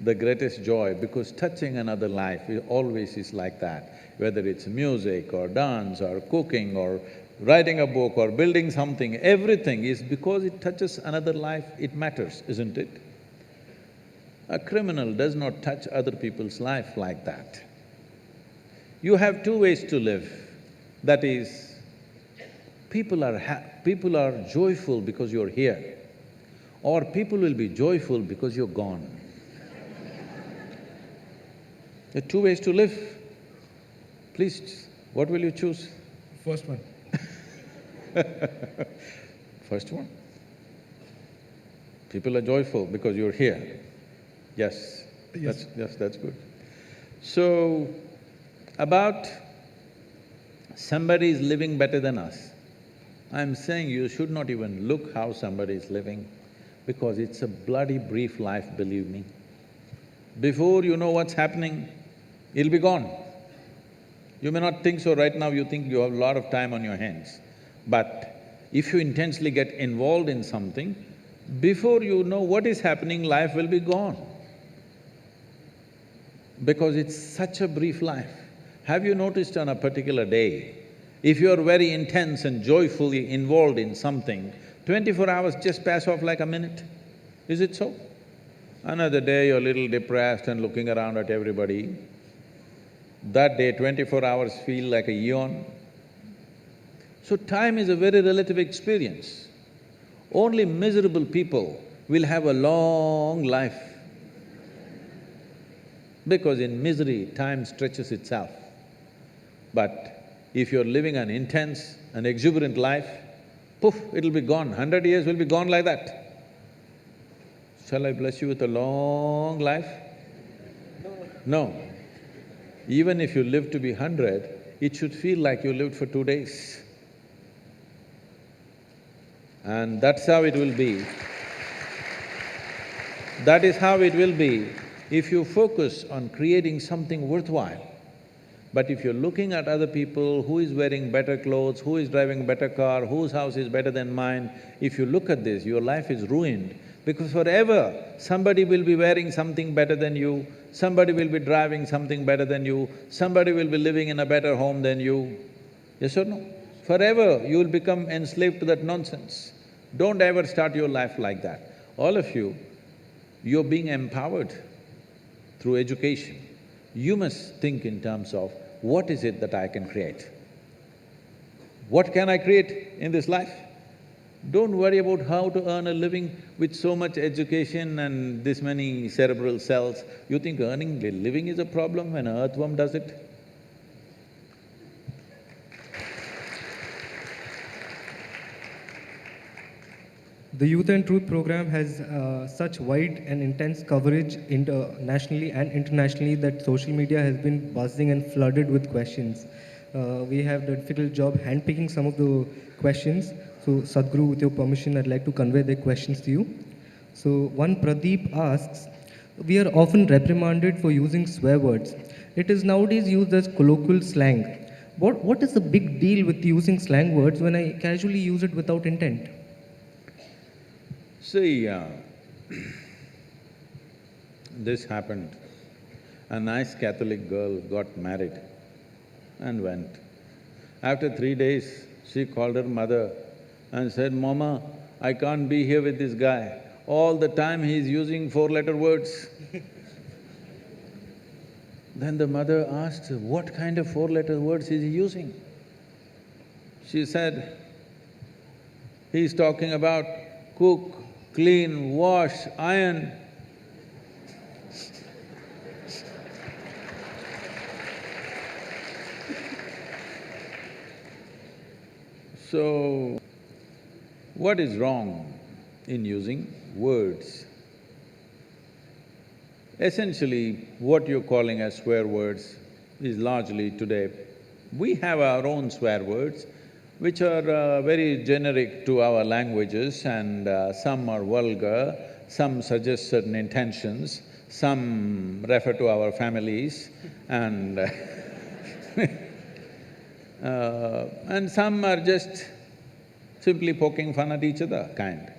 the greatest joy, because touching another life always is like that. Whether it's music or dance or cooking or writing a book or building something, everything is because it touches another life, it matters, isn't it? A criminal does not touch other people's life like that. You have two ways to live. That is, people are joyful because you're here, or people will be joyful because you're gone. There are two ways to live. Please, what will you choose? First one. First one. People are joyful because you're here. Yes, Yes. that's good. So, about somebody is living better than us, I'm saying you should not even look how somebody is living, because it's a bloody brief life, believe me. Before you know what's happening, it'll be gone. You may not think so right now, you think you have a lot of time on your hands. But if you intensely get involved in something, before you know what is happening, life will be gone. Because it's such a brief life. Have you noticed on a particular day, if you're very intense and joyfully involved in something, 24 hours just pass off like a minute? Is it so? Another day you're a little depressed and looking around at everybody. That day, 24 hours feel like a eon. So time is a very relative experience. Only miserable people will have a long life, because in misery, time stretches itself. But if you're living an intense and exuberant life, poof, it'll be gone. 100 years will be gone like that. Shall I bless you with a long life? No. Even if you live to be 100, it should feel like you lived for 2 days. And that's how it will be. That is how it will be if you focus on creating something worthwhile. But if you're looking at other people, who is wearing better clothes, who is driving better car, whose house is better than mine, if you look at this, your life is ruined, because forever somebody will be wearing something better than you, somebody will be driving something better than you, somebody will be living in a better home than you. Yes or no? Forever you will become enslaved to that nonsense. Don't ever start your life like that. All of you, you're being empowered through education. You must think in terms of, what is it that I can create? What can I create in this life? Don't worry about how to earn a living with so much education and this many cerebral cells. You think earning a living is a problem when an earthworm does it? The Youth and Truth program has such wide and intense coverage nationally and internationally that social media has been buzzing and flooded with questions. We have the difficult job handpicking some of the questions. So, Sadhguru, with your permission, I'd like to convey the questions to you. So, one Pradeep asks, we are often reprimanded for using swear words. It is nowadays used as colloquial slang. What is the big deal with using slang words when I casually use it without intent? See, this happened. A nice Catholic girl got married and went. After 3 days, she called her mother and said, "Mama, I can't be here with this guy. All the time he's using 4-letter words." Then the mother asked, "What kind of 4-letter words is he using?" She said, "He's talking about cook, clean, wash, iron." So, what is wrong in using words? Essentially, what you're calling as swear words is largely today, we have our own swear words, which are very generic to our languages, and some are vulgar, some suggest certain intentions, some refer to our families, and and some are just simply poking fun at each other, kind.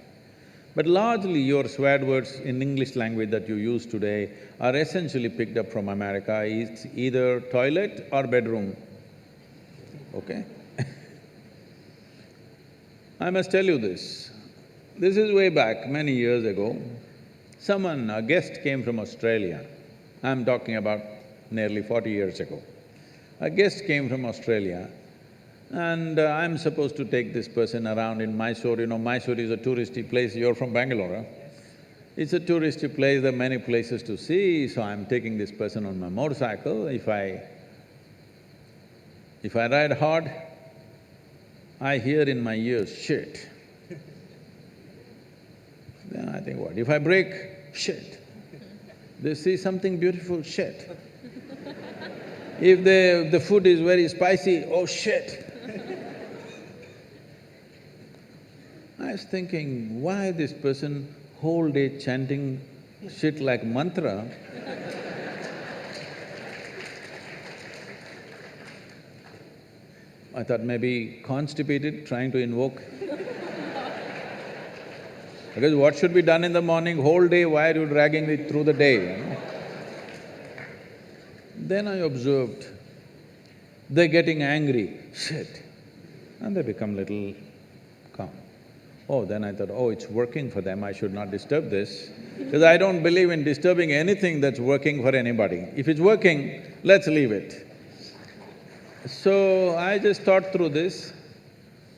But largely your swear words in English language that you use today are essentially picked up from America. It's either toilet or bedroom, okay? I must tell you this. This is way back, many years ago. A guest came from Australia. I'm talking about nearly 40 years ago. A guest came from Australia and I'm supposed to take this person around in Mysore. You know, Mysore is a touristy place. You're from Bangalore, huh? It's a touristy place, there are many places to see, so I'm taking this person on my motorcycle. If I ride hard, I hear in my ears, shit. Then I think, what? If I brake, shit. They see something beautiful, shit. If the food is very spicy, oh shit. I was thinking, why this person whole day chanting shit like mantra? I thought maybe constipated, trying to invoke. Because what should be done in the morning, whole day, why are you dragging it through the day, you know? Then I observed, they're getting angry, shit, and they become little calm. Oh, then I thought, oh, it's working for them, I should not disturb this, because I don't believe in disturbing anything that's working for anybody. If it's working, let's leave it. So I just thought through this.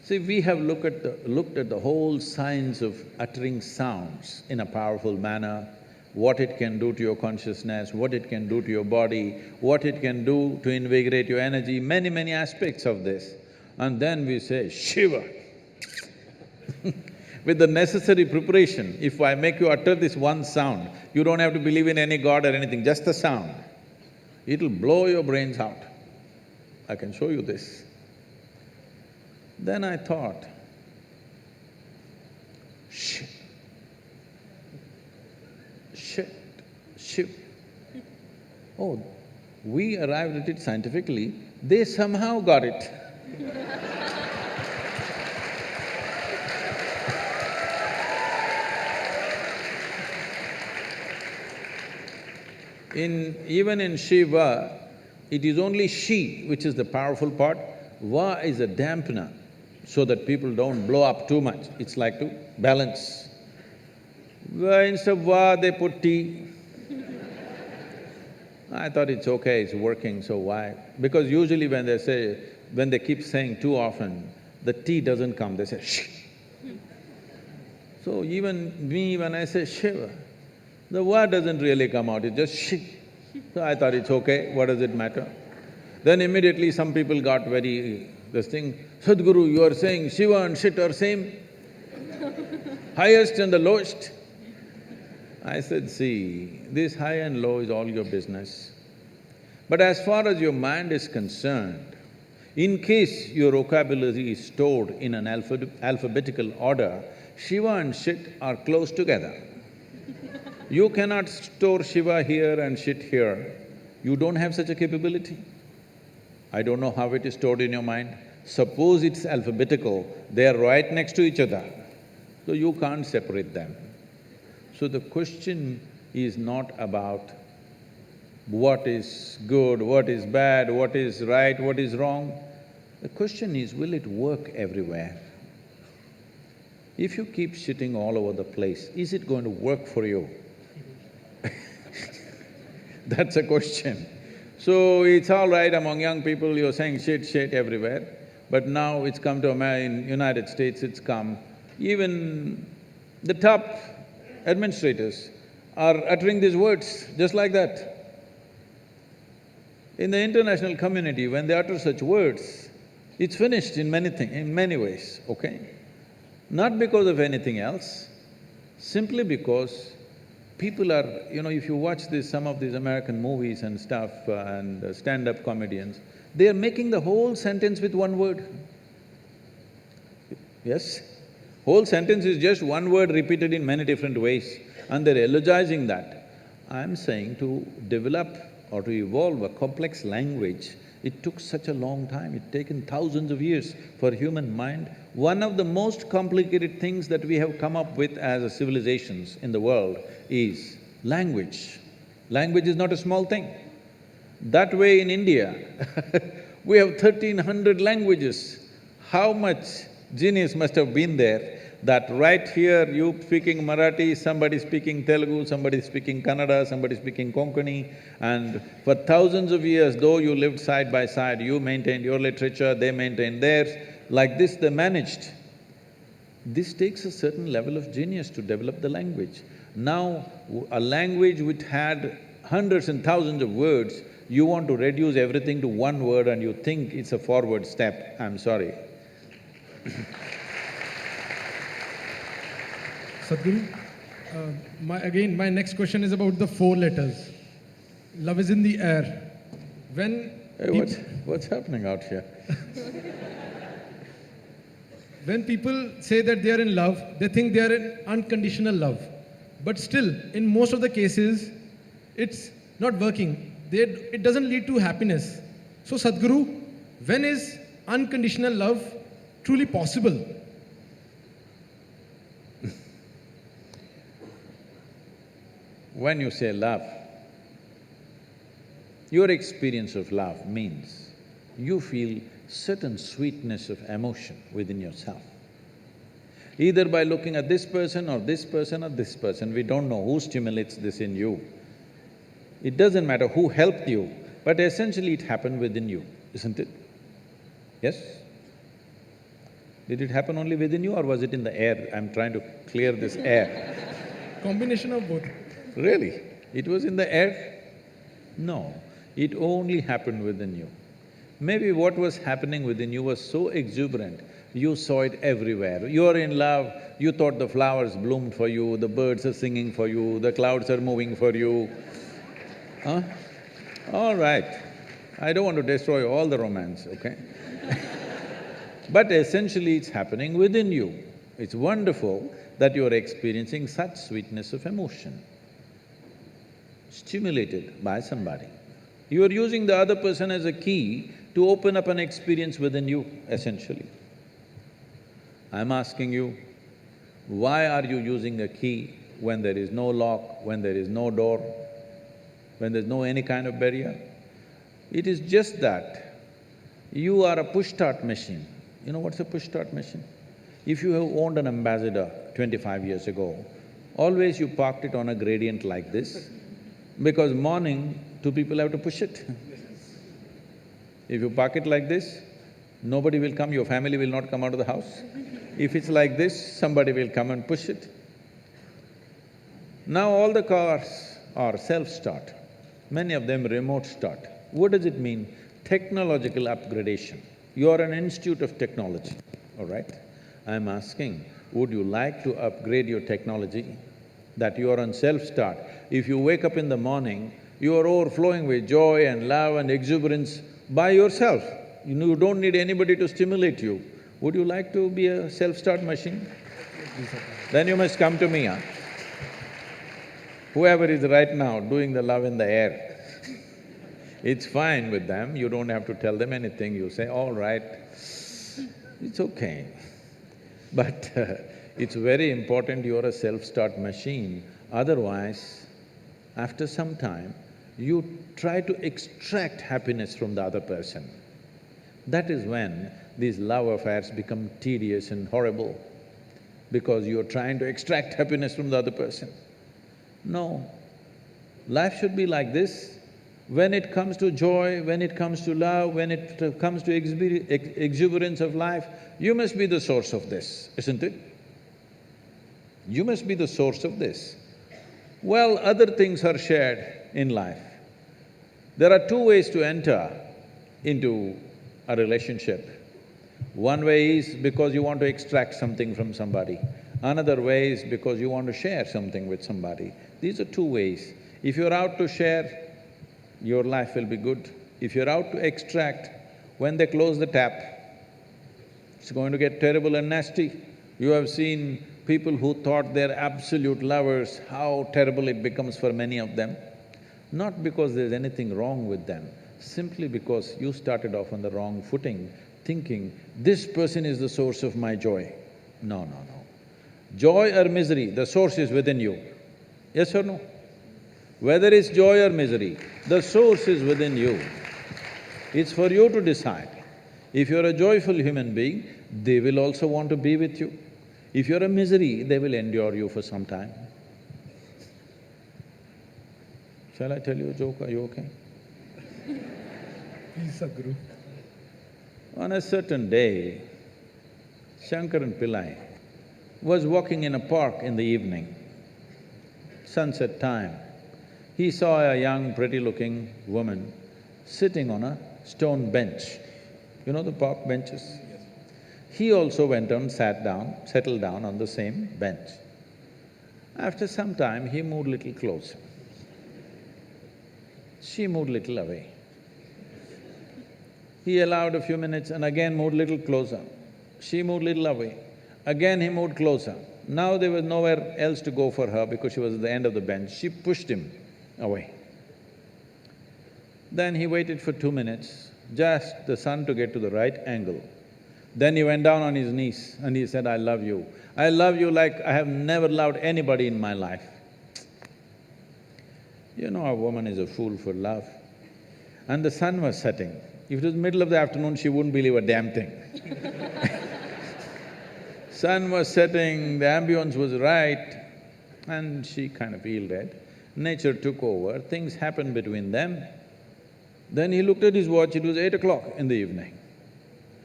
See, we have looked at the whole science of uttering sounds in a powerful manner, what it can do to your consciousness, what it can do to your body, what it can do to invigorate your energy, many aspects of this. And then we say, Shiva. With the necessary preparation, if I make you utter this one sound, you don't have to believe in any god or anything, just the sound. It'll blow your brains out. I can show you this. Then I thought, shit, Shiv. Oh, we arrived at it scientifically, they somehow got it. Even in Shiva, it is only Shi which is the powerful part, Va is a dampener, so that people don't blow up too much. It's like to balance. Instead of Va, they put T. I thought it's okay, it's working, so why? Because usually when they keep saying too often, the T doesn't come, they say shh. So even me, when I say Shiva, the word doesn't really come out, it's just shh. So I thought it's okay, what does it matter? Then immediately some people got very… this thing, Sadhguru, you are saying Shiva and shit are same? Highest and the lowest? I said, see, this high and low is all your business. But as far as your mind is concerned, in case your vocabulary is stored in an alphabetical order, Shiva and shit are close together. You cannot store Shiva here and shit here. You don't have such a capability. I don't know how it is stored in your mind. Suppose it's alphabetical, they are right next to each other, so you can't separate them. So the question is not about what is good, what is bad, what is right, what is wrong. The question is, will it work everywhere? If you keep shitting all over the place, is it going to work for you? That's a question. So it's all right among young people, you're saying shit everywhere, but now it's come to in United States, it's come. Even the top administrators are uttering these words just like that. In the international community, when they utter such words, it's finished in many ways, okay? Not because of anything else, simply because people are… if you watch some of these American movies and stuff and stand-up comedians, they are making the whole sentence with one word. Yes? Whole sentence is just one word repeated in many different ways, and they're elogizing that. I'm saying to develop or to evolve a complex language, it took such a long time, it's taken thousands of years for human mind. One of the most complicated things that we have come up with as a civilizations in the world is language. Language is not a small thing. That way in India, we have 1,300 languages. How much genius must have been there that right here you speaking Marathi, somebody speaking Telugu, somebody speaking Kannada, somebody speaking Konkani, and for thousands of years, though you lived side by side, you maintained your literature, they maintained theirs, like this they managed. This takes a certain level of genius to develop the language. Now, a language which had hundreds and thousands of words, you want to reduce everything to one word and you think it's a forward step, I'm sorry. Sadhguru, my next question is about the 4 letters. Love is in the air. When Hey, what's happening out here? when people say that they are in love, they think they are in unconditional love. But still, in most of the cases, it's not working. It doesn't lead to happiness. So Sadhguru, when is unconditional love truly possible? When you say love, your experience of love means you feel certain sweetness of emotion within yourself. Either by looking at this person or this person or this person, we don't know who stimulates this in you. It doesn't matter who helped you, but essentially it happened within you, isn't it? Yes? Did it happen only within you or was it in the air? I'm trying to clear this air. Combination of both. Really? It was in the air? No, it only happened within you. Maybe what was happening within you was so exuberant, you saw it everywhere. You're in love, you thought the flowers bloomed for you, the birds are singing for you, the clouds are moving for you. Huh? All right, I don't want to destroy all the romance, okay? But essentially it's happening within you. It's wonderful that you're experiencing such sweetness of emotion, stimulated by somebody. You are using the other person as a key to open up an experience within you, essentially. I'm asking you, why are you using a key when there is no lock, when there is no door, when there's no any kind of barrier? It is just that you are a push-start machine. You know what's a push-start machine? If you have owned an Ambassador 25 years ago, always you parked it on a gradient like this, because morning, 2 people have to push it. If you park it like this, nobody will come, your family will not come out of the house. If it's like this, somebody will come and push it. Now all the cars are self-start, many of them remote start. What does it mean? Technological upgradation. You are an institute of technology, all right? I'm asking, would you like to upgrade your technology that you are on self-start? If you wake up in the morning, you are overflowing with joy and love and exuberance by yourself. You don't need anybody to stimulate you. Would you like to be a self-start machine? Then you must come to me, huh? Whoever is right now doing the love in the air, it's fine with them, you don't have to tell them anything, you say, all right, it's okay. But it's very important you're a self-start machine, otherwise, after some time, you try to extract happiness from the other person. That is when these love affairs become tedious and horrible, because you're trying to extract happiness from the other person. No, life should be like this. When it comes to joy, when it comes to love, when it comes to exuberance of life, you must be the source of this, isn't it? You must be the source of this. Well, other things are shared in life. There are 2 ways to enter into a relationship. One way is because you want to extract something from somebody. Another way is because you want to share something with somebody. These are 2 ways. If you're out to share, your life will be good. If you're out to extract, when they close the tap, it's going to get terrible and nasty. You have seen people who thought they're absolute lovers, how terrible it becomes for many of them. Not because there's anything wrong with them, simply because you started off on the wrong footing, thinking, this person is the source of my joy. No, no, no. Joy or misery, the source is within you. Yes or no? Whether it's joy or misery, the source is within you. It's for you to decide. If you're a joyful human being, they will also want to be with you. If you're a misery, they will endure you for some time. Shall I tell you a joke? Are you okay? Please, Sadhguru. On a certain day, Shankaran Pillai was walking in a park in the evening, sunset time. He saw a young, pretty-looking woman sitting on a stone bench. You know the park benches? He also went and sat down, settled down on the same bench. After some time, he moved little closer. She moved little away. He allowed a few minutes and again moved little closer. She moved little away. Again he moved closer. Now there was nowhere else to go for her because she was at the end of the bench. She pushed him away. Then he waited for 2 minutes, just the sun to get to the right angle. Then he went down on his knees and he said, I love you. I love you like I have never loved anybody in my life. You know, a woman is a fool for love. And the sun was setting. If it was middle of the afternoon, she wouldn't believe a damn thing. Sun was setting, the ambience was right, and she kind of yielded. Nature took over, things happened between them. Then he looked at his watch, it was 8 o'clock in the evening.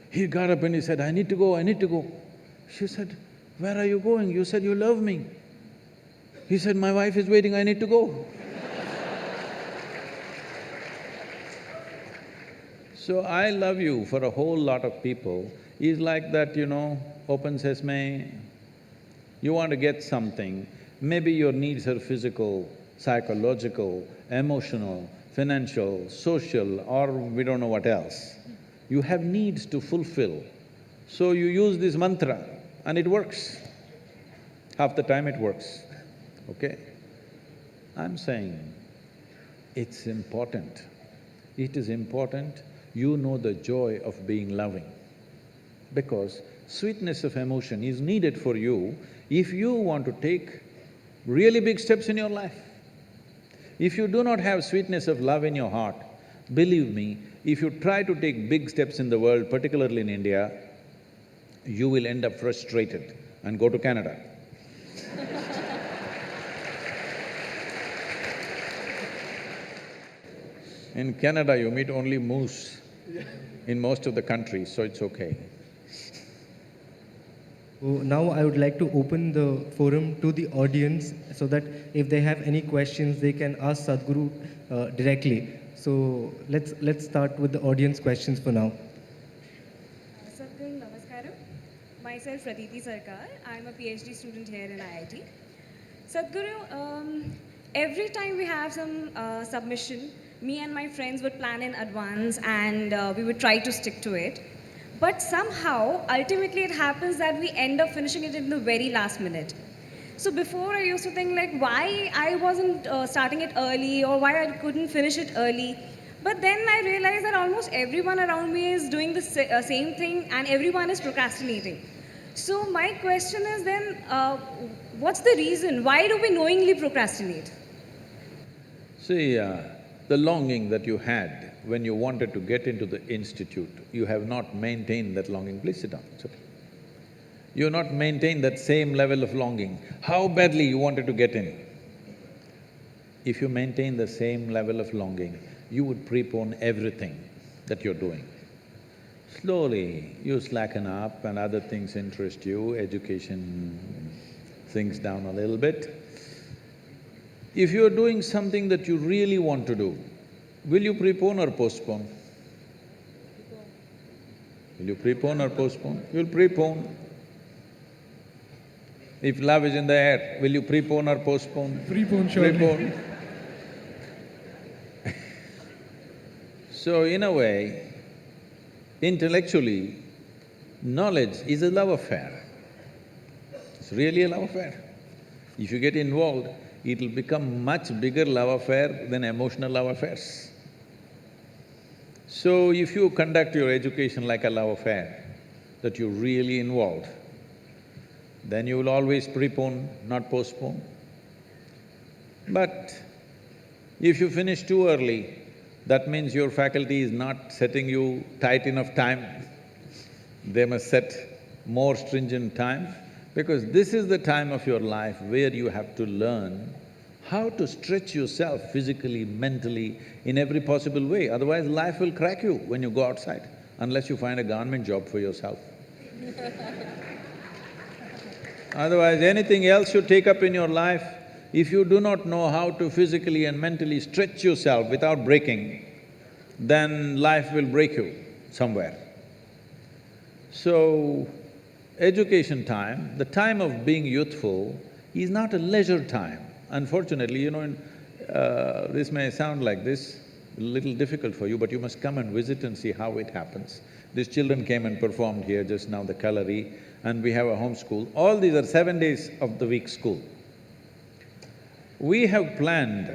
He got up and he said, I need to go, I need to go. She said, where are you going? You said you love me. He said, my wife is waiting, I need to go. So, I love you for a whole lot of people is like that, you know, open sesame. You want to get something, maybe your needs are physical, psychological, emotional, financial, social, or we don't know what else. You have needs to fulfill. So you use this mantra and it works. Half the time it works, okay? I'm saying it's important. It is important you know the joy of being loving, because sweetness of emotion is needed for you if you want to take really big steps in your life. If you do not have sweetness of love in your heart, believe me, if you try to take big steps in the world, particularly in India, you will end up frustrated and go to Canada. In Canada, you meet only moose in most of the countries, so it's okay. So now I would like to open the forum to the audience so that if they have any questions, they can ask Sadhguru directly. So let's start with the audience questions for now. Sadhguru, namaskaram. Myself, Pratiti Sarkar. I'm a PhD student here in IIT. Sadhguru, every time we have some submission, me and my friends would plan in advance and we would try to stick to it. But somehow, ultimately it happens that we end up finishing it in the very last minute. So before I used to think like why I wasn't starting it early or why I couldn't finish it early. But then I realized that almost everyone around me is doing the same thing and everyone is procrastinating. So my question is then, what's the reason? Why do we knowingly procrastinate? See, the longing that you had when you wanted to get into the institute, you have not maintained that longing. Please sit down, it's okay. You have not maintained that same level of longing. How badly you wanted to get in. If you maintain the same level of longing, you would prepone everything that you're doing. Slowly, you slacken up and other things interest you, education sinks down a little bit. If you're doing something that you really want to do, will you prepone or postpone? Will you prepone or postpone? You'll prepone. If love is in the air, will you prepone or postpone? Prepone, surely. Prepone. So in a way, intellectually, knowledge is a love affair. It's really a love affair. If you get involved, it'll become much bigger love affair than emotional love affairs. So if you conduct your education like a love affair, that you're really involved, then you will always prepone, not postpone. But if you finish too early, that means your faculty is not setting you tight enough time. They must set more stringent time, because this is the time of your life where you have to learn how to stretch yourself physically, mentally, in every possible way. Otherwise, life will crack you when you go outside, unless you find a government job for yourself. Otherwise, anything else you take up in your life, if you do not know how to physically and mentally stretch yourself without breaking, then life will break you somewhere. So, education time, the time of being youthful, is not a leisure time. Unfortunately, this may sound like this, a little difficult for you, but you must come and visit and see how it happens. These children came and performed here just now, the Kalari, and we have a home school. All these are 7 days of the week school. We have planned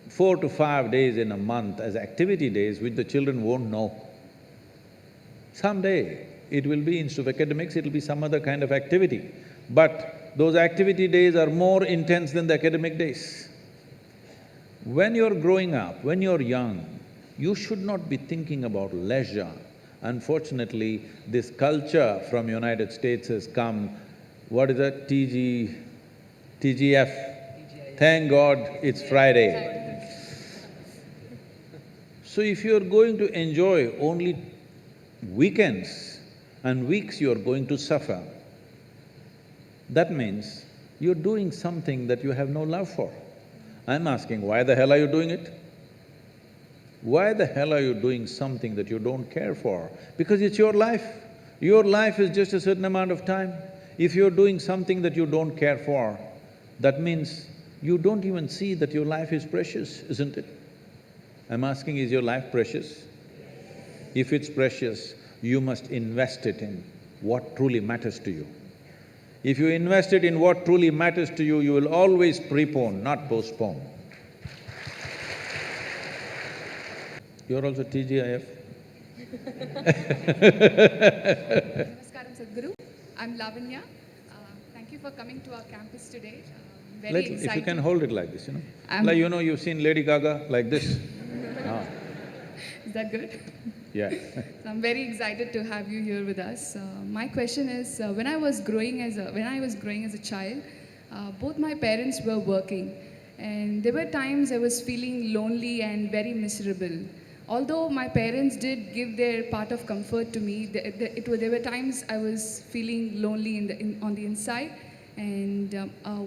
4 to 5 days in a month as activity days which the children won't know. Someday, it will be, instead of academics, it'll be some other kind of activity. But those activity days are more intense than the academic days. When you're growing up, when you're young, you should not be thinking about leisure. Unfortunately, this culture from United States has come, what is that, TGF? Thank God it's Friday. So if you're going to enjoy only weekends and weeks, you're going to suffer. That means you're doing something that you have no love for. I'm asking, why the hell are you doing it? Why the hell are you doing something that you don't care for? Because it's your life. Your life is just a certain amount of time. If you're doing something that you don't care for, that means you don't even see that your life is precious, isn't it? I'm asking, is your life precious? If it's precious, you must invest it in what truly matters to you. If you invest it in what truly matters to you, you will always prepone, not postpone. You're also TGIF? Namaskaram, Sadhguru. I'm Lavanya. Thank you for coming to our campus today. Very excited. If you can hold it like this, I'm- you've seen Lady Gaga like this. Is that good? Yeah. So I'm very excited to have you here with us. My question is, when I was growing as a child, both my parents were working, and there were times I was feeling lonely and very miserable. Although my parents did give their part of comfort to me, there were times I was feeling lonely on the inside. And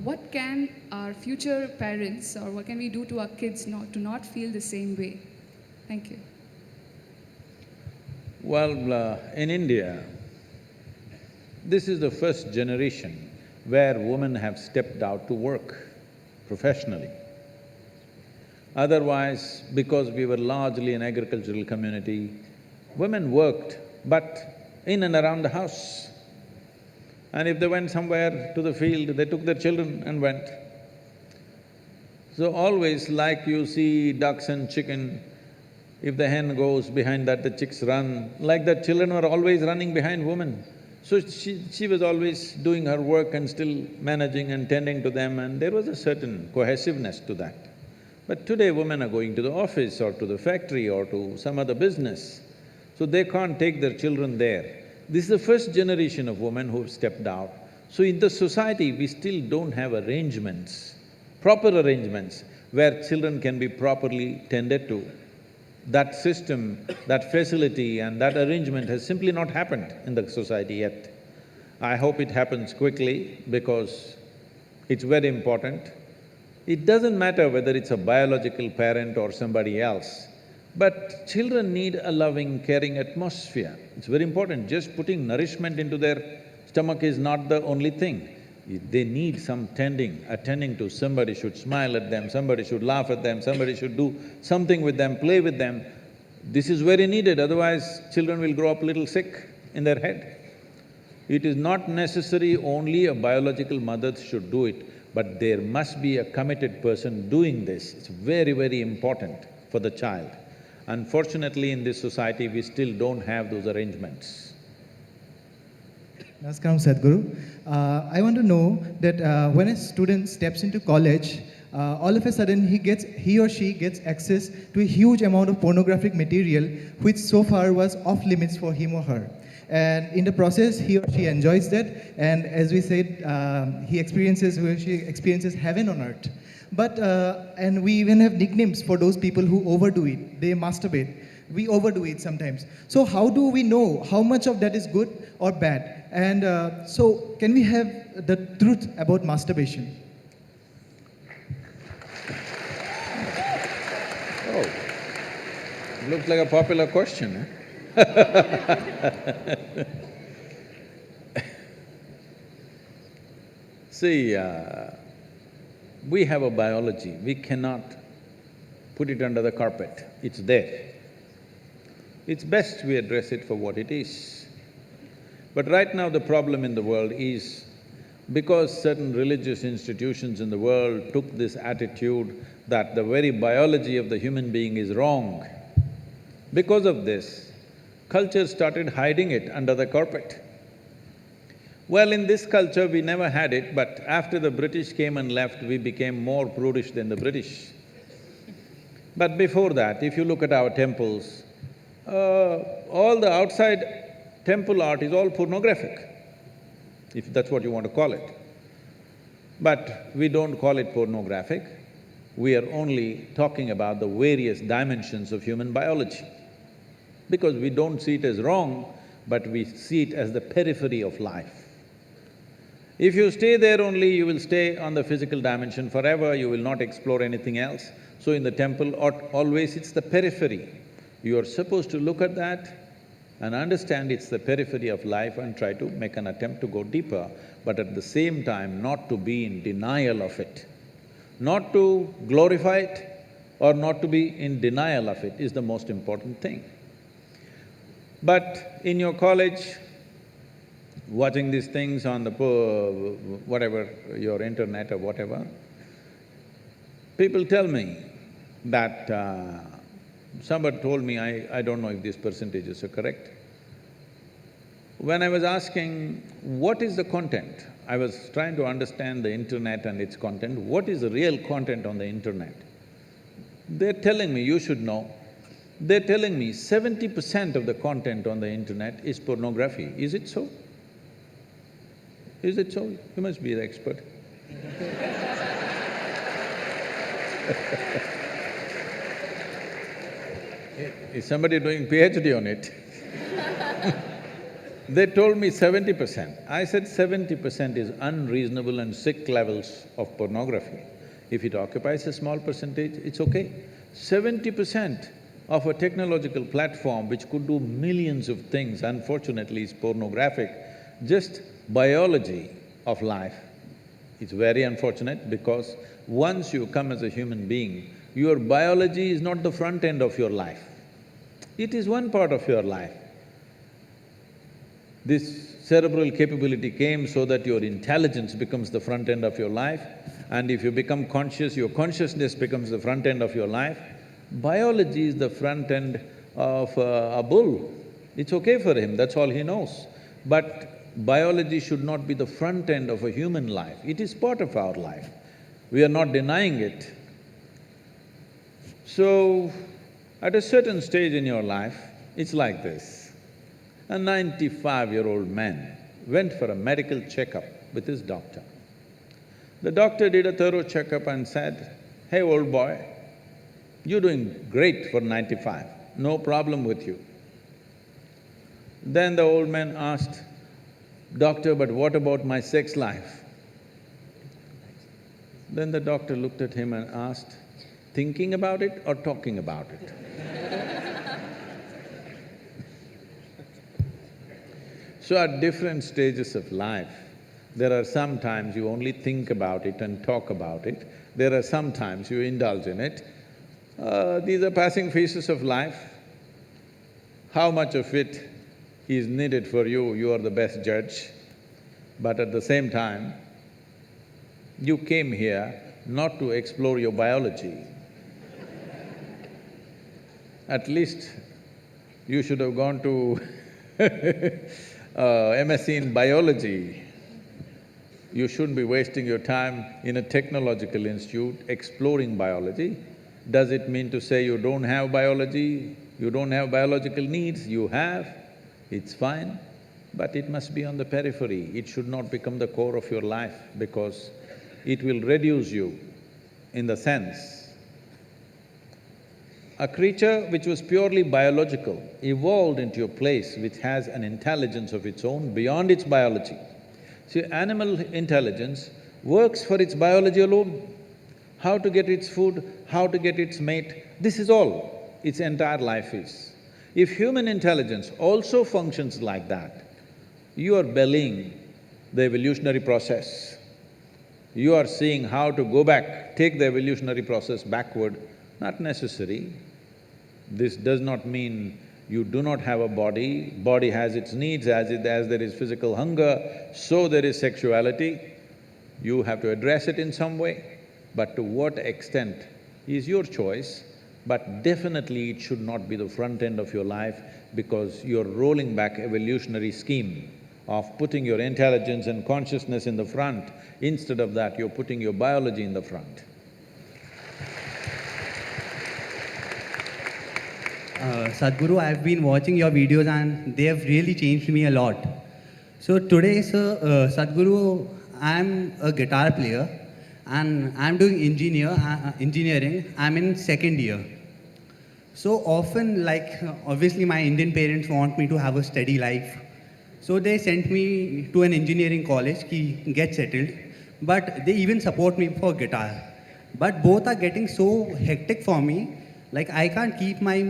what can our future parents, or what can we do to our kids to not feel the same way? Thank you. Well, in India, this is the first generation where women have stepped out to work professionally. Otherwise, because we were largely an agricultural community, women worked, but in and around the house. And if they went somewhere to the field, they took their children and went. So always, like you see ducks and chicken, if the hen goes, behind that the chicks run, like that children were always running behind women. So she was always doing her work and still managing and tending to them, and there was a certain cohesiveness to that. But today women are going to the office or to the factory or to some other business, so they can't take their children there. This is the first generation of women who've stepped out. So in the society, we still don't have arrangements, proper arrangements, where children can be properly tended to. That system, that facility and that arrangement has simply not happened in the society yet. I hope it happens quickly because it's very important. It doesn't matter whether it's a biological parent or somebody else, but children need a loving, caring atmosphere. It's very important. Just putting nourishment into their stomach is not the only thing. They need some attending to. Somebody should smile at them, somebody should laugh at them, somebody should do something with them, play with them. This is very needed, otherwise children will grow up a little sick in their head. It is not necessary only a biological mother should do it, but there must be a committed person doing this. It's very, very important for the child. Unfortunately, in this society, we still don't have those arrangements. Namaskaram, Sadhguru. I want to know that when a student steps into college, all of a sudden he or she gets access to a huge amount of pornographic material, which so far was off limits for him or her. And in the process, he or she enjoys that, and as we said, he or she experiences heaven on earth. But and we even have nicknames for those people who overdo it. They masturbate. We overdo it sometimes. So how do we know how much of that is good or bad? And so can we have the truth about masturbation? Oh, looks like a popular question, huh? See, we have a biology, we cannot put it under the carpet, it's there. It's best we address it for what it is. But right now the problem in the world is, because certain religious institutions in the world took this attitude that the very biology of the human being is wrong, because of this, culture started hiding it under the carpet. Well, in this culture we never had it, but after the British came and left, we became more prudish than the British. But before that, if you look at our temples, all the outside temple art is all pornographic, if that's what you want to call it. But we don't call it pornographic, we are only talking about the various dimensions of human biology. Because we don't see it as wrong, but we see it as the periphery of life. If you stay there only, you will stay on the physical dimension forever, you will not explore anything else. So in the temple, always it's the periphery. You are supposed to look at that and understand it's the periphery of life and try to make an attempt to go deeper, but at the same time not to be in denial of it. Not to glorify it or not to be in denial of it is the most important thing. But in your college, watching these things on the whatever, your internet or whatever, people tell me that somebody told me, I don't know if these percentages are correct. When I was asking, what is the content? I was trying to understand the internet and its content. What is the real content on the internet? They're telling me, you should know, they're telling me 70% of the content on the internet is pornography. Is it so? Is it so? You must be the expert. Is somebody doing PhD on it? They told me 70%. I said 70% is unreasonable and sick levels of pornography. If it occupies a small percentage, it's okay. 70% of a technological platform which could do millions of things, unfortunately is pornographic. Just biology of life. It's very unfortunate because once you come as a human being, your biology is not the front end of your life. It is one part of your life. This cerebral capability came so that your intelligence becomes the front end of your life, and if you become conscious, your consciousness becomes the front end of your life. Biology is the front end of a bull. It's okay for him, that's all he knows. But biology should not be the front end of a human life, it is part of our life. We are not denying it. So, at a certain stage in your life, it's like this. A 95-year-old man went for a medical checkup with his doctor. The doctor did a thorough checkup and said, "Hey, old boy, you're doing great for 95, no problem with you." Then the old man asked, "Doctor, but what about my sex life?" Then the doctor looked at him and asked, "Thinking about it or talking about it?" So at different stages of life, there are some times you only think about it and talk about it, there are some times you indulge in it. These are passing phases of life. How much of it is needed for you, you are the best judge. But at the same time, you came here not to explore your biology. At least you should have gone to MSc in biology. You shouldn't be wasting your time in a technological institute exploring biology. Does it mean to say you don't have biology, you don't have biological needs? You have, it's fine, but it must be on the periphery. It should not become the core of your life because it will reduce you in the sense a creature which was purely biological evolved into a place which has an intelligence of its own beyond its biology. See, animal intelligence works for its biology alone. How to get its food, how to get its mate, this is all its entire life is. If human intelligence also functions like that, you are bellying the evolutionary process. You are seeing how to go back, take the evolutionary process backward, not necessary. This does not mean you do not have a body, body has its needs, as there is physical hunger, so there is sexuality. You have to address it in some way, but to what extent is your choice, but definitely it should not be the front end of your life because you're rolling back evolutionary scheme of putting your intelligence and consciousness in the front. Instead of that, you're putting your biology in the front. Sadhguru, I've been watching your videos and they have really changed me a lot. So today, sir, Sadhguru, I'm a guitar player and I'm doing engineering. I'm in second year. So often, obviously my Indian parents want me to have a steady life. So they sent me to an engineering college, get settled, but they even support me for guitar. But both are getting so hectic for me, I can't keep my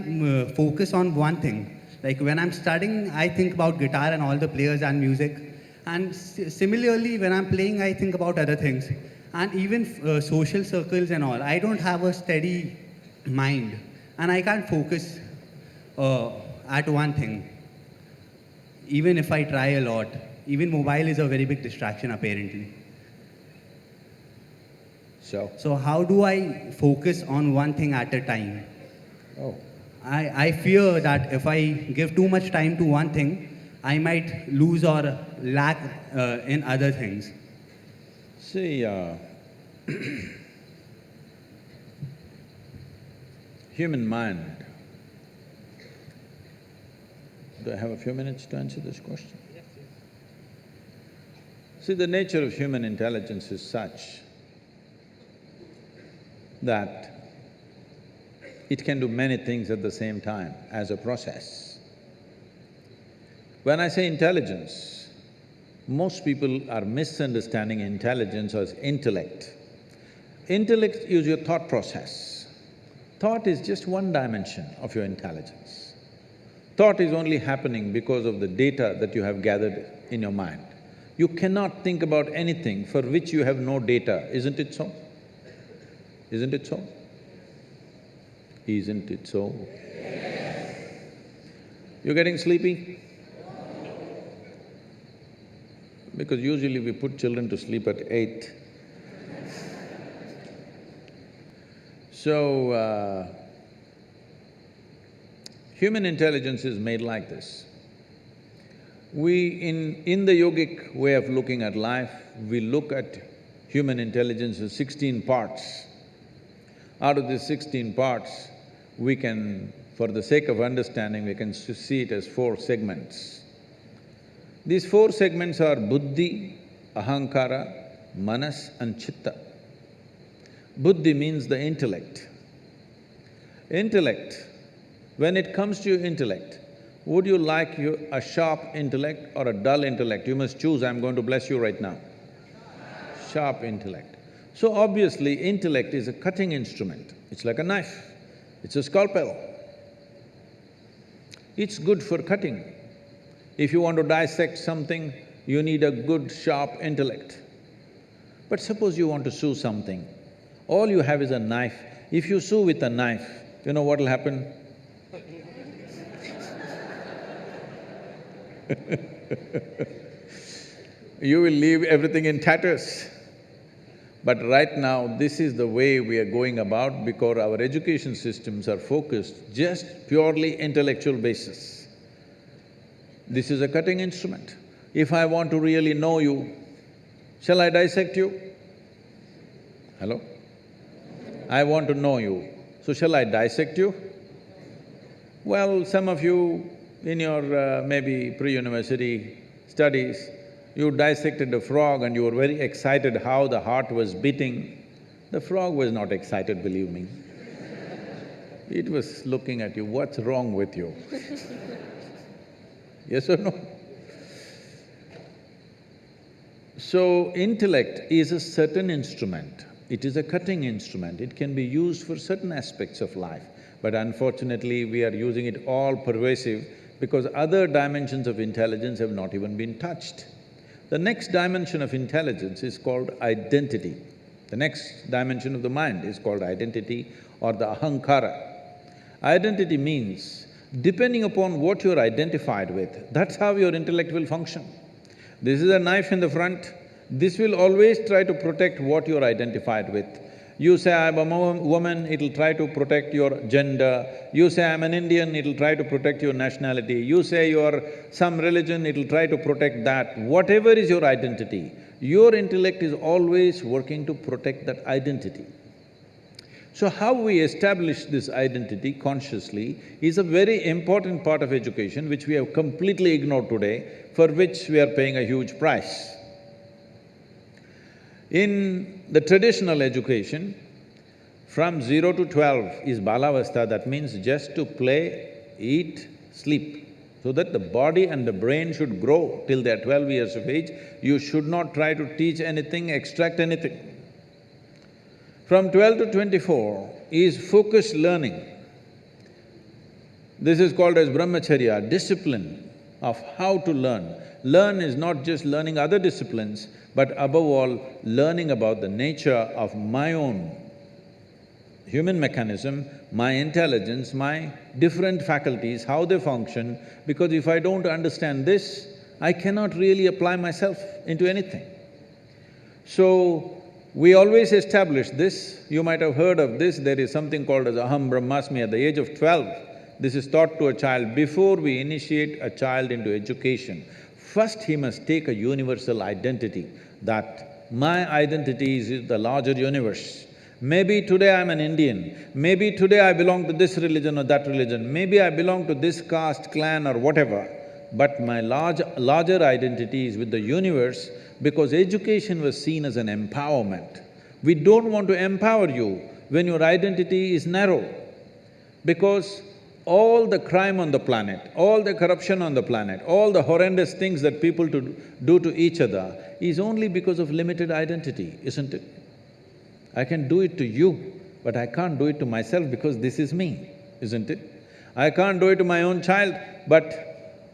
focus on one thing. When I'm studying, I think about guitar and all the players and music. And similarly, when I'm playing, I think about other things. And even social circles and all. I don't have a steady mind. And I can't focus at one thing. Even if I try a lot. Even mobile is a very big distraction, apparently. So how do I focus on one thing at a time? Oh. I fear that if I give too much time to one thing, I might lose or lack in other things. See, human mind… Do I have a few minutes to answer this question? Yes. See, the nature of human intelligence is such that it can do many things at the same time as a process. When I say intelligence, most people are misunderstanding intelligence as intellect. Intellect is your thought process. Thought is just one dimension of your intelligence. Thought is only happening because of the data that you have gathered in your mind. You cannot think about anything for which you have no data, isn't it so? Isn't it so? Isn't it so? Yes. You're getting sleepy? Because usually we put children to sleep at 8. So, human intelligence is made like this. In the yogic way of looking at life, we look at human intelligence as 16 parts. Out of these 16 parts, we can, for the sake of understanding, we can see it as 4 segments. These 4 segments are buddhi, ahankara, manas and chitta. Buddhi means the intellect. Intellect, when it comes to your intellect, would you like a sharp intellect or a dull intellect? You must choose, I'm going to bless you right now. Sharp intellect. So obviously, intellect is a cutting instrument. It's like a knife, it's a scalpel. It's good for cutting. If you want to dissect something, you need a good, sharp intellect. But suppose you want to sew something, all you have is a knife. If you sew with a knife, you know what'll happen? You will leave everything in tatters. But right now, this is the way we are going about because our education systems are focused just purely intellectual basis. This is a cutting instrument. If I want to really know you, shall I dissect you? Hello? I want to know you, so shall I dissect you? Well, some of you in your maybe pre-university studies, you dissected a frog and you were very excited how the heart was beating. The frog was not excited, believe me. It was looking at you, what's wrong with you? Yes or no? So, intellect is a certain instrument. It is a cutting instrument. It can be used for certain aspects of life. But unfortunately, we are using it all pervasive because other dimensions of intelligence have not even been touched. The next dimension of intelligence is called identity. The next dimension of the mind is called identity or the ahankara. Identity means, depending upon what you're identified with, that's how your intellect will function. This is a knife in the front, this will always try to protect what you're identified with. You say, I'm a woman, it'll try to protect your gender. You say, I'm an Indian, it'll try to protect your nationality. You say you're some religion, it'll try to protect that. Whatever is your identity, your intellect is always working to protect that identity. So how we establish this identity consciously is a very important part of education which we have completely ignored today, for which we are paying a huge price. In the traditional education, from 0 to 12 is balavastha, that means just to play, eat, sleep, so that the body and the brain should grow till they're 12 years of age. You should not try to teach anything, extract anything. From 12 to 24 is focused learning. This is called as brahmacharya, discipline of how to learn. Learn is not just learning other disciplines, but above all, learning about the nature of my own human mechanism, my intelligence, my different faculties, how they function, because if I don't understand this, I cannot really apply myself into anything. So, we always establish this. You might have heard of this, there is something called as aham brahmasmi at the age of 12. This is taught to a child. Before we initiate a child into education, first he must take a universal identity, that my identity is the larger universe. Maybe today I'm an Indian, maybe today I belong to this religion or that religion, maybe I belong to this caste, clan or whatever, but my larger identity is with the universe because education was seen as an empowerment. We don't want to empower you when your identity is narrow, because all the crime on the planet, all the corruption on the planet, all the horrendous things that people do to each other is only because of limited identity, isn't it? I can do it to you, but I can't do it to myself because this is me, isn't it? I can't do it to my own child, but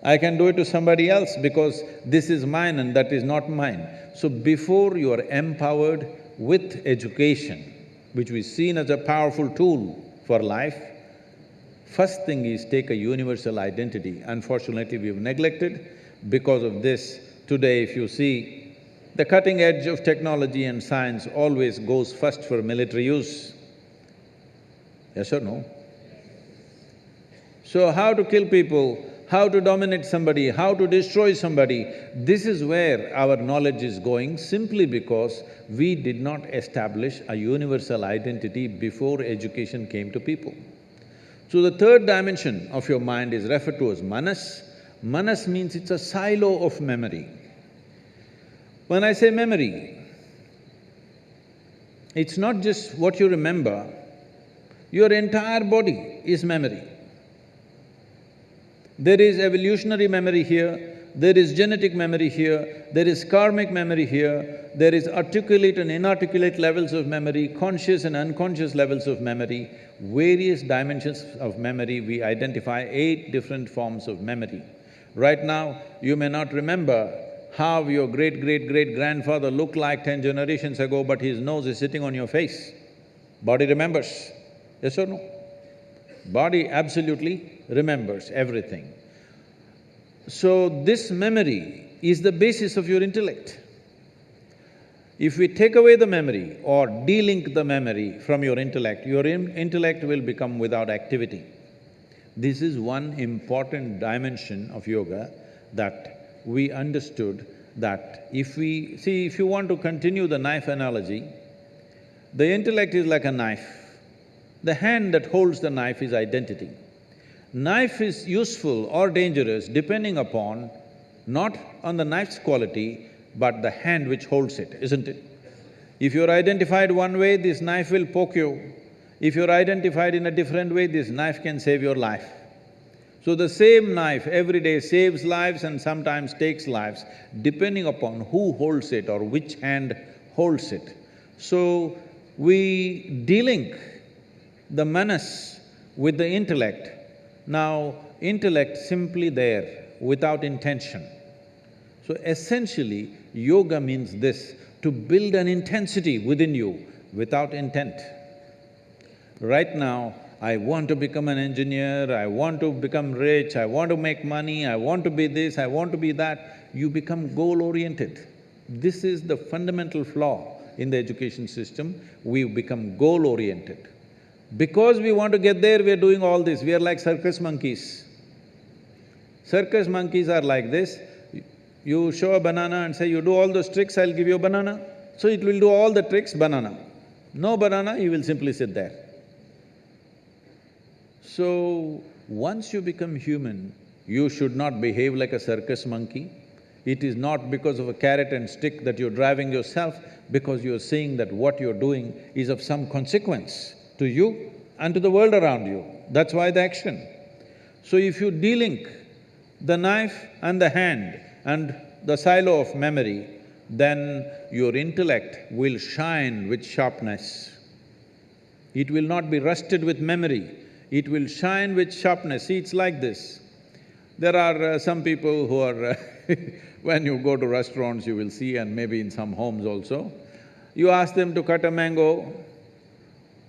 I can do it to somebody else because this is mine and that is not mine. So before you are empowered with education, which is seen as a powerful tool for life, first thing is take a universal identity. Unfortunately, we've neglected. Because of this, today if you see, the cutting edge of technology and science always goes first for military use. Yes or no? So how to kill people, how to dominate somebody, how to destroy somebody, this is where our knowledge is going simply because we did not establish a universal identity before education came to people. So the third dimension of your mind is referred to as manas. Manas means it's a silo of memory. When I say memory, it's not just what you remember, your entire body is memory. There is evolutionary memory here, there is genetic memory here, there is karmic memory here, there is articulate and inarticulate levels of memory, conscious and unconscious levels of memory, various dimensions of memory. We identify 8 different forms of memory. Right now, you may not remember how your great-great-great-grandfather looked like 10 generations ago, but his nose is sitting on your face. Body remembers, yes or no? Body absolutely remembers everything. So this memory is the basis of your intellect. If we take away the memory or de-link the memory from your intellect will become without activity. This is one important dimension of yoga that we understood, that if we… See, if you want to continue the knife analogy, the intellect is like a knife. The hand that holds the knife is identity. Knife is useful or dangerous depending upon not on the knife's quality, but the hand which holds it, isn't it? If you're identified one way, this knife will poke you. If you're identified in a different way, this knife can save your life. So the same knife every day saves lives and sometimes takes lives, depending upon who holds it or which hand holds it. So we de-link the manas with the intellect. Now, intellect simply there, without intention. So essentially, yoga means this, to build an intensity within you without intent. Right now, I want to become an engineer, I want to become rich, I want to make money, I want to be this, I want to be that. You become goal-oriented. This is the fundamental flaw in the education system. We become goal-oriented. Because we want to get there, we are doing all this. We are like circus monkeys. Circus monkeys are like this. You show a banana and say, you do all those tricks, I'll give you a banana. So it will do all the tricks, banana. No banana, you will simply sit there. So, once you become human, you should not behave like a circus monkey. It is not because of a carrot and stick that you're driving yourself, because you're seeing that what you're doing is of some consequence to you and to the world around you. That's why the action. So if you de-link the knife and the hand and the silo of memory, then your intellect will shine with sharpness. It will not be rusted with memory, it will shine with sharpness. See, it's like this. There are some people who are when you go to restaurants, you will see, and maybe in some homes also, you ask them to cut a mango,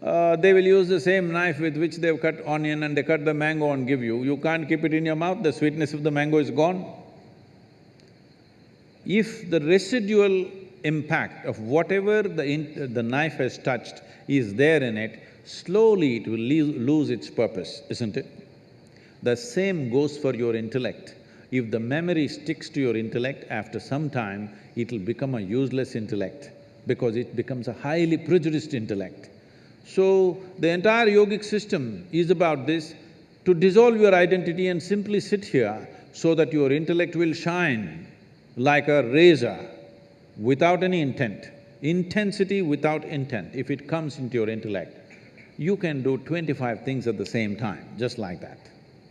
they will use the same knife with which they've cut onion and they cut the mango and give you. You can't keep it in your mouth, the sweetness of the mango is gone. If the residual impact of whatever the knife has touched is there in it, slowly it will lose its purpose, isn't it? The same goes for your intellect. If the memory sticks to your intellect, after some time, it'll become a useless intellect because it becomes a highly prejudiced intellect. So, the entire yogic system is about this, to dissolve your identity and simply sit here so that your intellect will shine like a razor without any intent. Intensity without intent, if it comes into your intellect, you can do 25 things at the same time, just like that,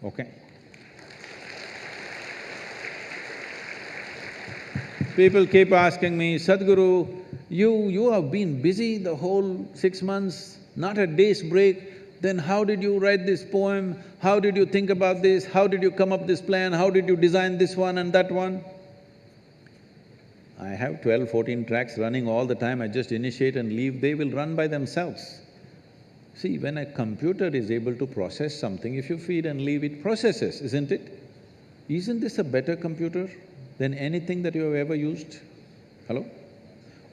okay? People keep asking me, Sadhguru, you have been busy the whole 6 months, not a day's break, then how did you write this poem? How did you think about this? How did you come up this plan? How did you design this one and that one? I have 12, 14 tracks running all the time, I just initiate and leave, they will run by themselves. See, when a computer is able to process something, if you feed and leave, it processes, isn't it? Isn't this a better computer than anything that you have ever used? Hello?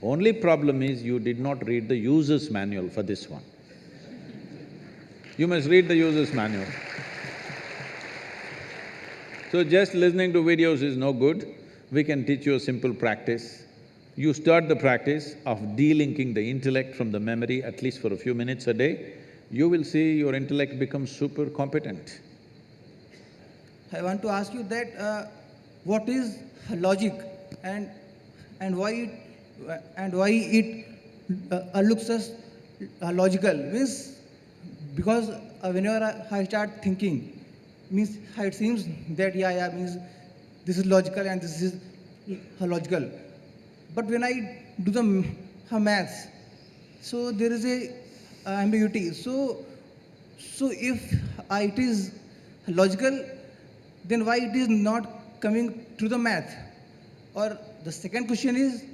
Only problem is you did not read the user's manual for this one. You must read the user's manual. So just listening to videos is no good. We can teach you a simple practice. You start the practice of de-linking the intellect from the memory at least for a few minutes a day, you will see your intellect becomes super competent. I want to ask you that what is logic and why it looks as logical? Means because whenever I start thinking, means it seems that means this is logical and this is logical. But when I do the maths, so there is a ambiguity. So if it is logical, then why it is not coming to the math? Or the second question is,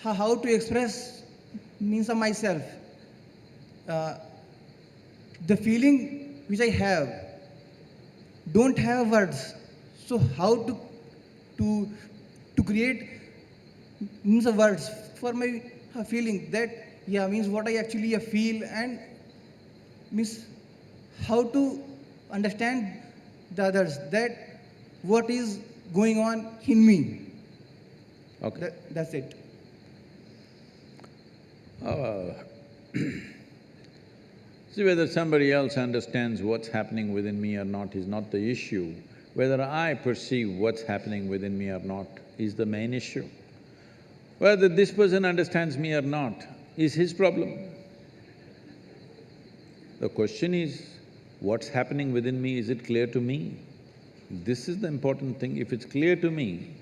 how to express means of myself. The feeling which I have don't have words. So how to create means of words for my feeling that, yeah, means what I actually feel, and means how to understand the others, that what is going on in me. Okay. That's it. See, whether somebody else understands what's happening within me or not is not the issue. Whether I perceive what's happening within me or not is the main issue. Whether this person understands me or not is his problem. The question is, what's happening within me, is it clear to me? This is the important thing. If it's clear to me,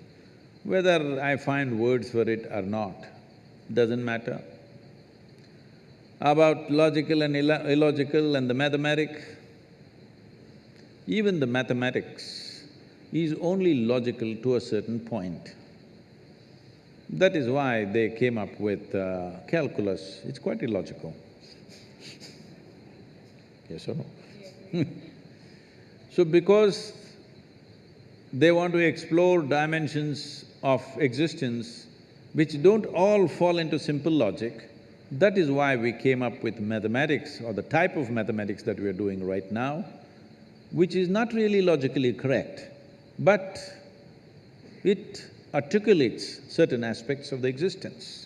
whether I find words for it or not, doesn't matter. About logical and illogical and the mathematic, even the mathematics is only logical to a certain point. That is why they came up with calculus. It's quite illogical. Yes or no? So because they want to explore dimensions of existence which don't all fall into simple logic, that is why we came up with mathematics or the type of mathematics that we are doing right now, which is not really logically correct, but it articulates certain aspects of the existence.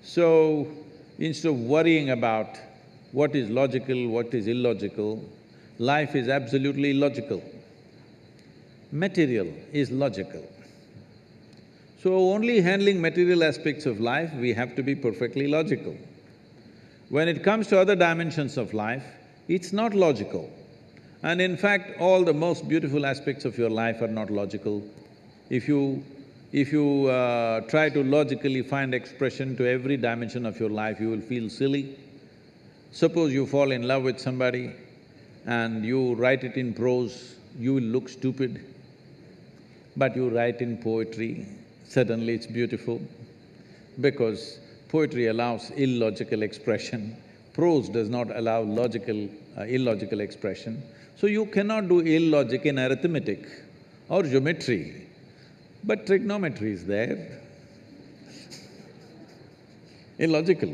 So, instead of worrying about what is logical, what is illogical, life is absolutely illogical. Material is logical. So only handling material aspects of life, we have to be perfectly logical. When it comes to other dimensions of life, it's not logical. And in fact, all the most beautiful aspects of your life are not logical. If you try to logically find expression to every dimension of your life, you will feel silly. Suppose you fall in love with somebody and you write it in prose, you will look stupid. But you write in poetry, suddenly it's beautiful, because poetry allows illogical expression, prose does not allow illogical expression. So you cannot do illogic in arithmetic or geometry, but trigonometry is there, illogical.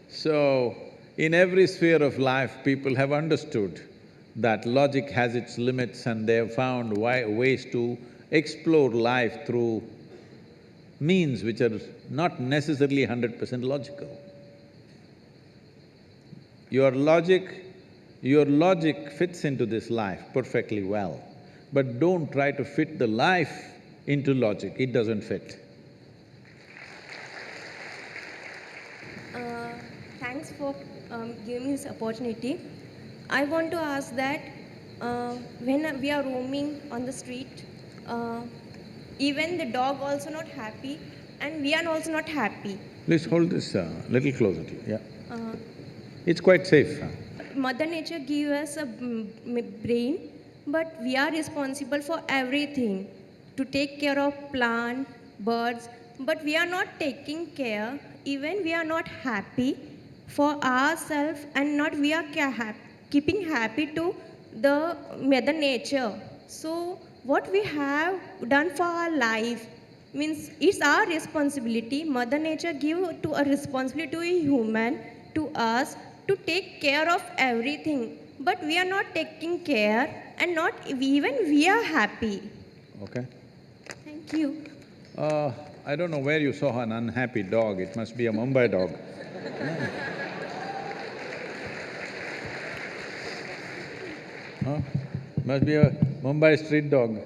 So, in every sphere of life, people have understood that logic has its limits and they have found ways to explore life through means which are not necessarily 100% logical. Your logic fits into this life perfectly well, but don't try to fit the life into logic, it doesn't fit. Thanks for giving me this opportunity. I want to ask that when we are roaming on the street, even the dog also not happy and we are also not happy. Please hold this little closer to you, yeah. It's quite safe. Mother Nature gives us a brain, but we are responsible for everything, to take care of plant, birds, but we are not taking care, even we are not happy for ourselves and not we are keeping happy to the Mother Nature. So what we have done for our life means it's our responsibility. Mother Nature give to a responsibility to a human, to us, to take care of everything. But we are not taking care and not even we are happy. Okay. Thank you. I don't know where you saw an unhappy dog, it must be a Mumbai dog. Huh? Must be a Mumbai street dog,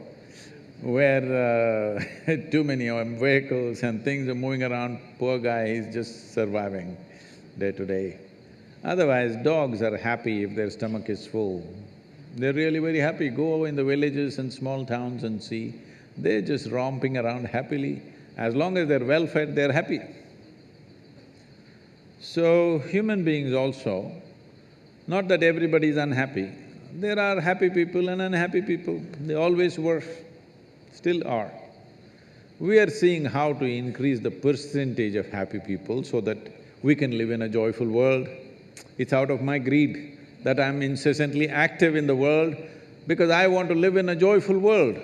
where too many vehicles and things are moving around. Poor guy, he's just surviving day to day. Otherwise, dogs are happy if their stomach is full. They're really very happy. Go in the villages and small towns and see, they're just romping around happily. As long as they're well fed, they're happy. So, human beings also, not that everybody is unhappy, there are happy people and unhappy people, they always were, still are. We are seeing how to increase the percentage of happy people so that we can live in a joyful world. It's out of my greed that I'm incessantly active in the world because I want to live in a joyful world.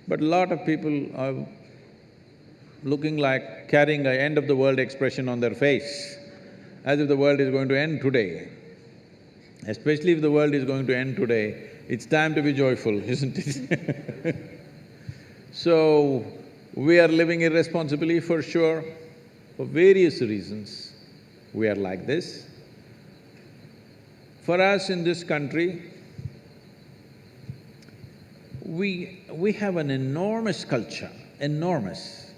But a lot of people looking like carrying a end of the world expression on their face, as if the world is going to end today. Especially if the world is going to end today, it's time to be joyful, isn't it? So, we are living irresponsibly for sure, for various reasons we are like this. For us in this country, we have an enormous culture, enormous.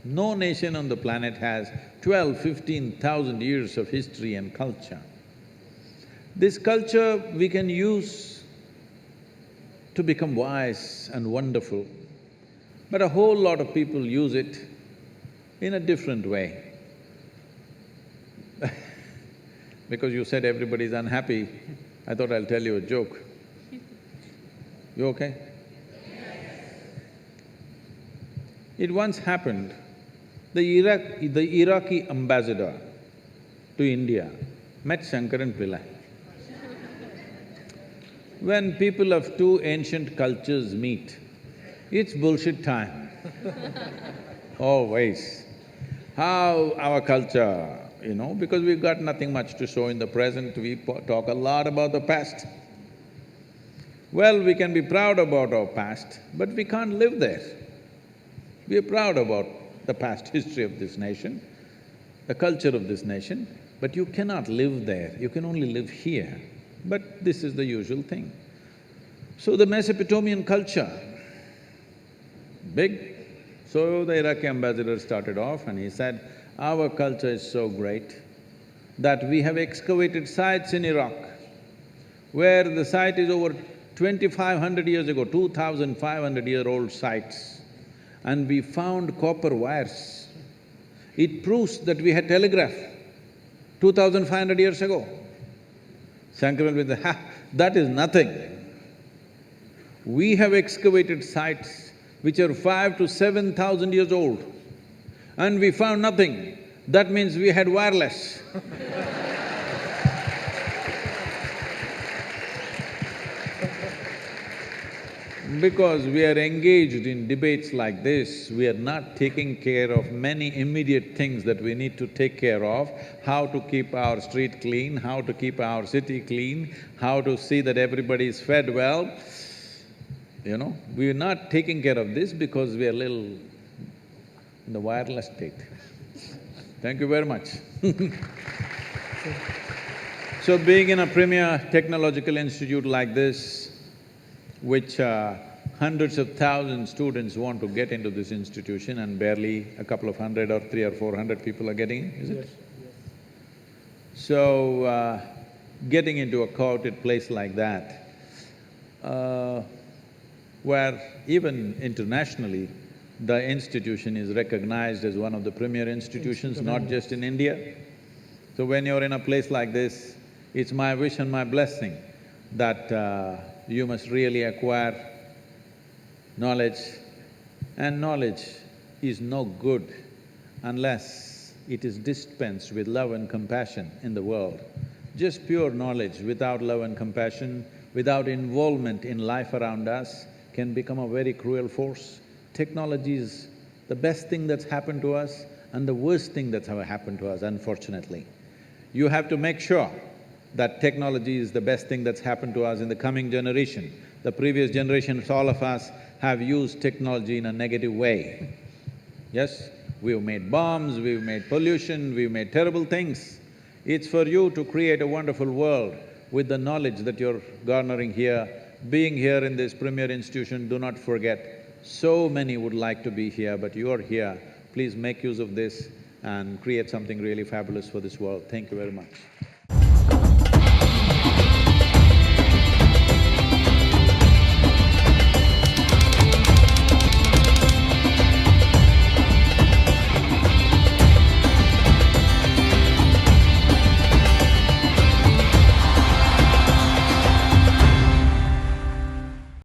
No nation on the planet has 12,000–15,000 years of history and culture. This culture we can use to become wise and wonderful, but a whole lot of people use it in a different way. Because you said everybody's unhappy, I thought I'll tell you a joke. You okay? It once happened, the Iraqi ambassador to India met Shankaran Pillai. When people of two ancient cultures meet, it's bullshit time. Always. How our culture, because we've got nothing much to show in the present, we talk a lot about the past. Well, we can be proud about our past, but we can't live there. We are proud about the past history of this nation, the culture of this nation, but you cannot live there, you can only live here. But this is the usual thing. So the Mesopotamian culture, big. So the Iraqi ambassador started off and he said, our culture is so great that we have excavated sites in Iraq where the site is over 2,500 years ago, 2,500-year-old sites, and we found copper wires. It proves that we had telegraph 2,500 years ago. Shankaran will say, that is nothing. We have excavated sites which are 5,000 to 7,000 years old, and we found nothing. That means we had wireless. Because we are engaged in debates like this, we are not taking care of many immediate things that we need to take care of, how to keep our street clean, how to keep our city clean, how to see that everybody is fed well. We are not taking care of this because we are little in the wireless state. Thank you very much. So being in a premier technological institute like this, which hundreds of thousands students want to get into this institution and barely a couple of hundred or 300 or 400 people are getting in, is it? Yes. So, getting into a coveted place like that, where even internationally, the institution is recognized as one of the premier institutions, not just in India. So when you're in a place like this, it's my wish and my blessing that you must really acquire knowledge, and knowledge is no good unless it is dispensed with love and compassion in the world. Just pure knowledge without love and compassion, without involvement in life around us, can become a very cruel force. Technology is the best thing that's happened to us and the worst thing that's ever happened to us, unfortunately. You have to make sure that technology is the best thing that's happened to us in the coming generation. The previous generations, all of us, have used technology in a negative way. Yes, we've made bombs, we've made pollution, we've made terrible things. It's for you to create a wonderful world with the knowledge that you're garnering here. Being here in this premier institution, do not forget, so many would like to be here, but you're here. Please make use of this and create something really fabulous for this world. Thank you very much.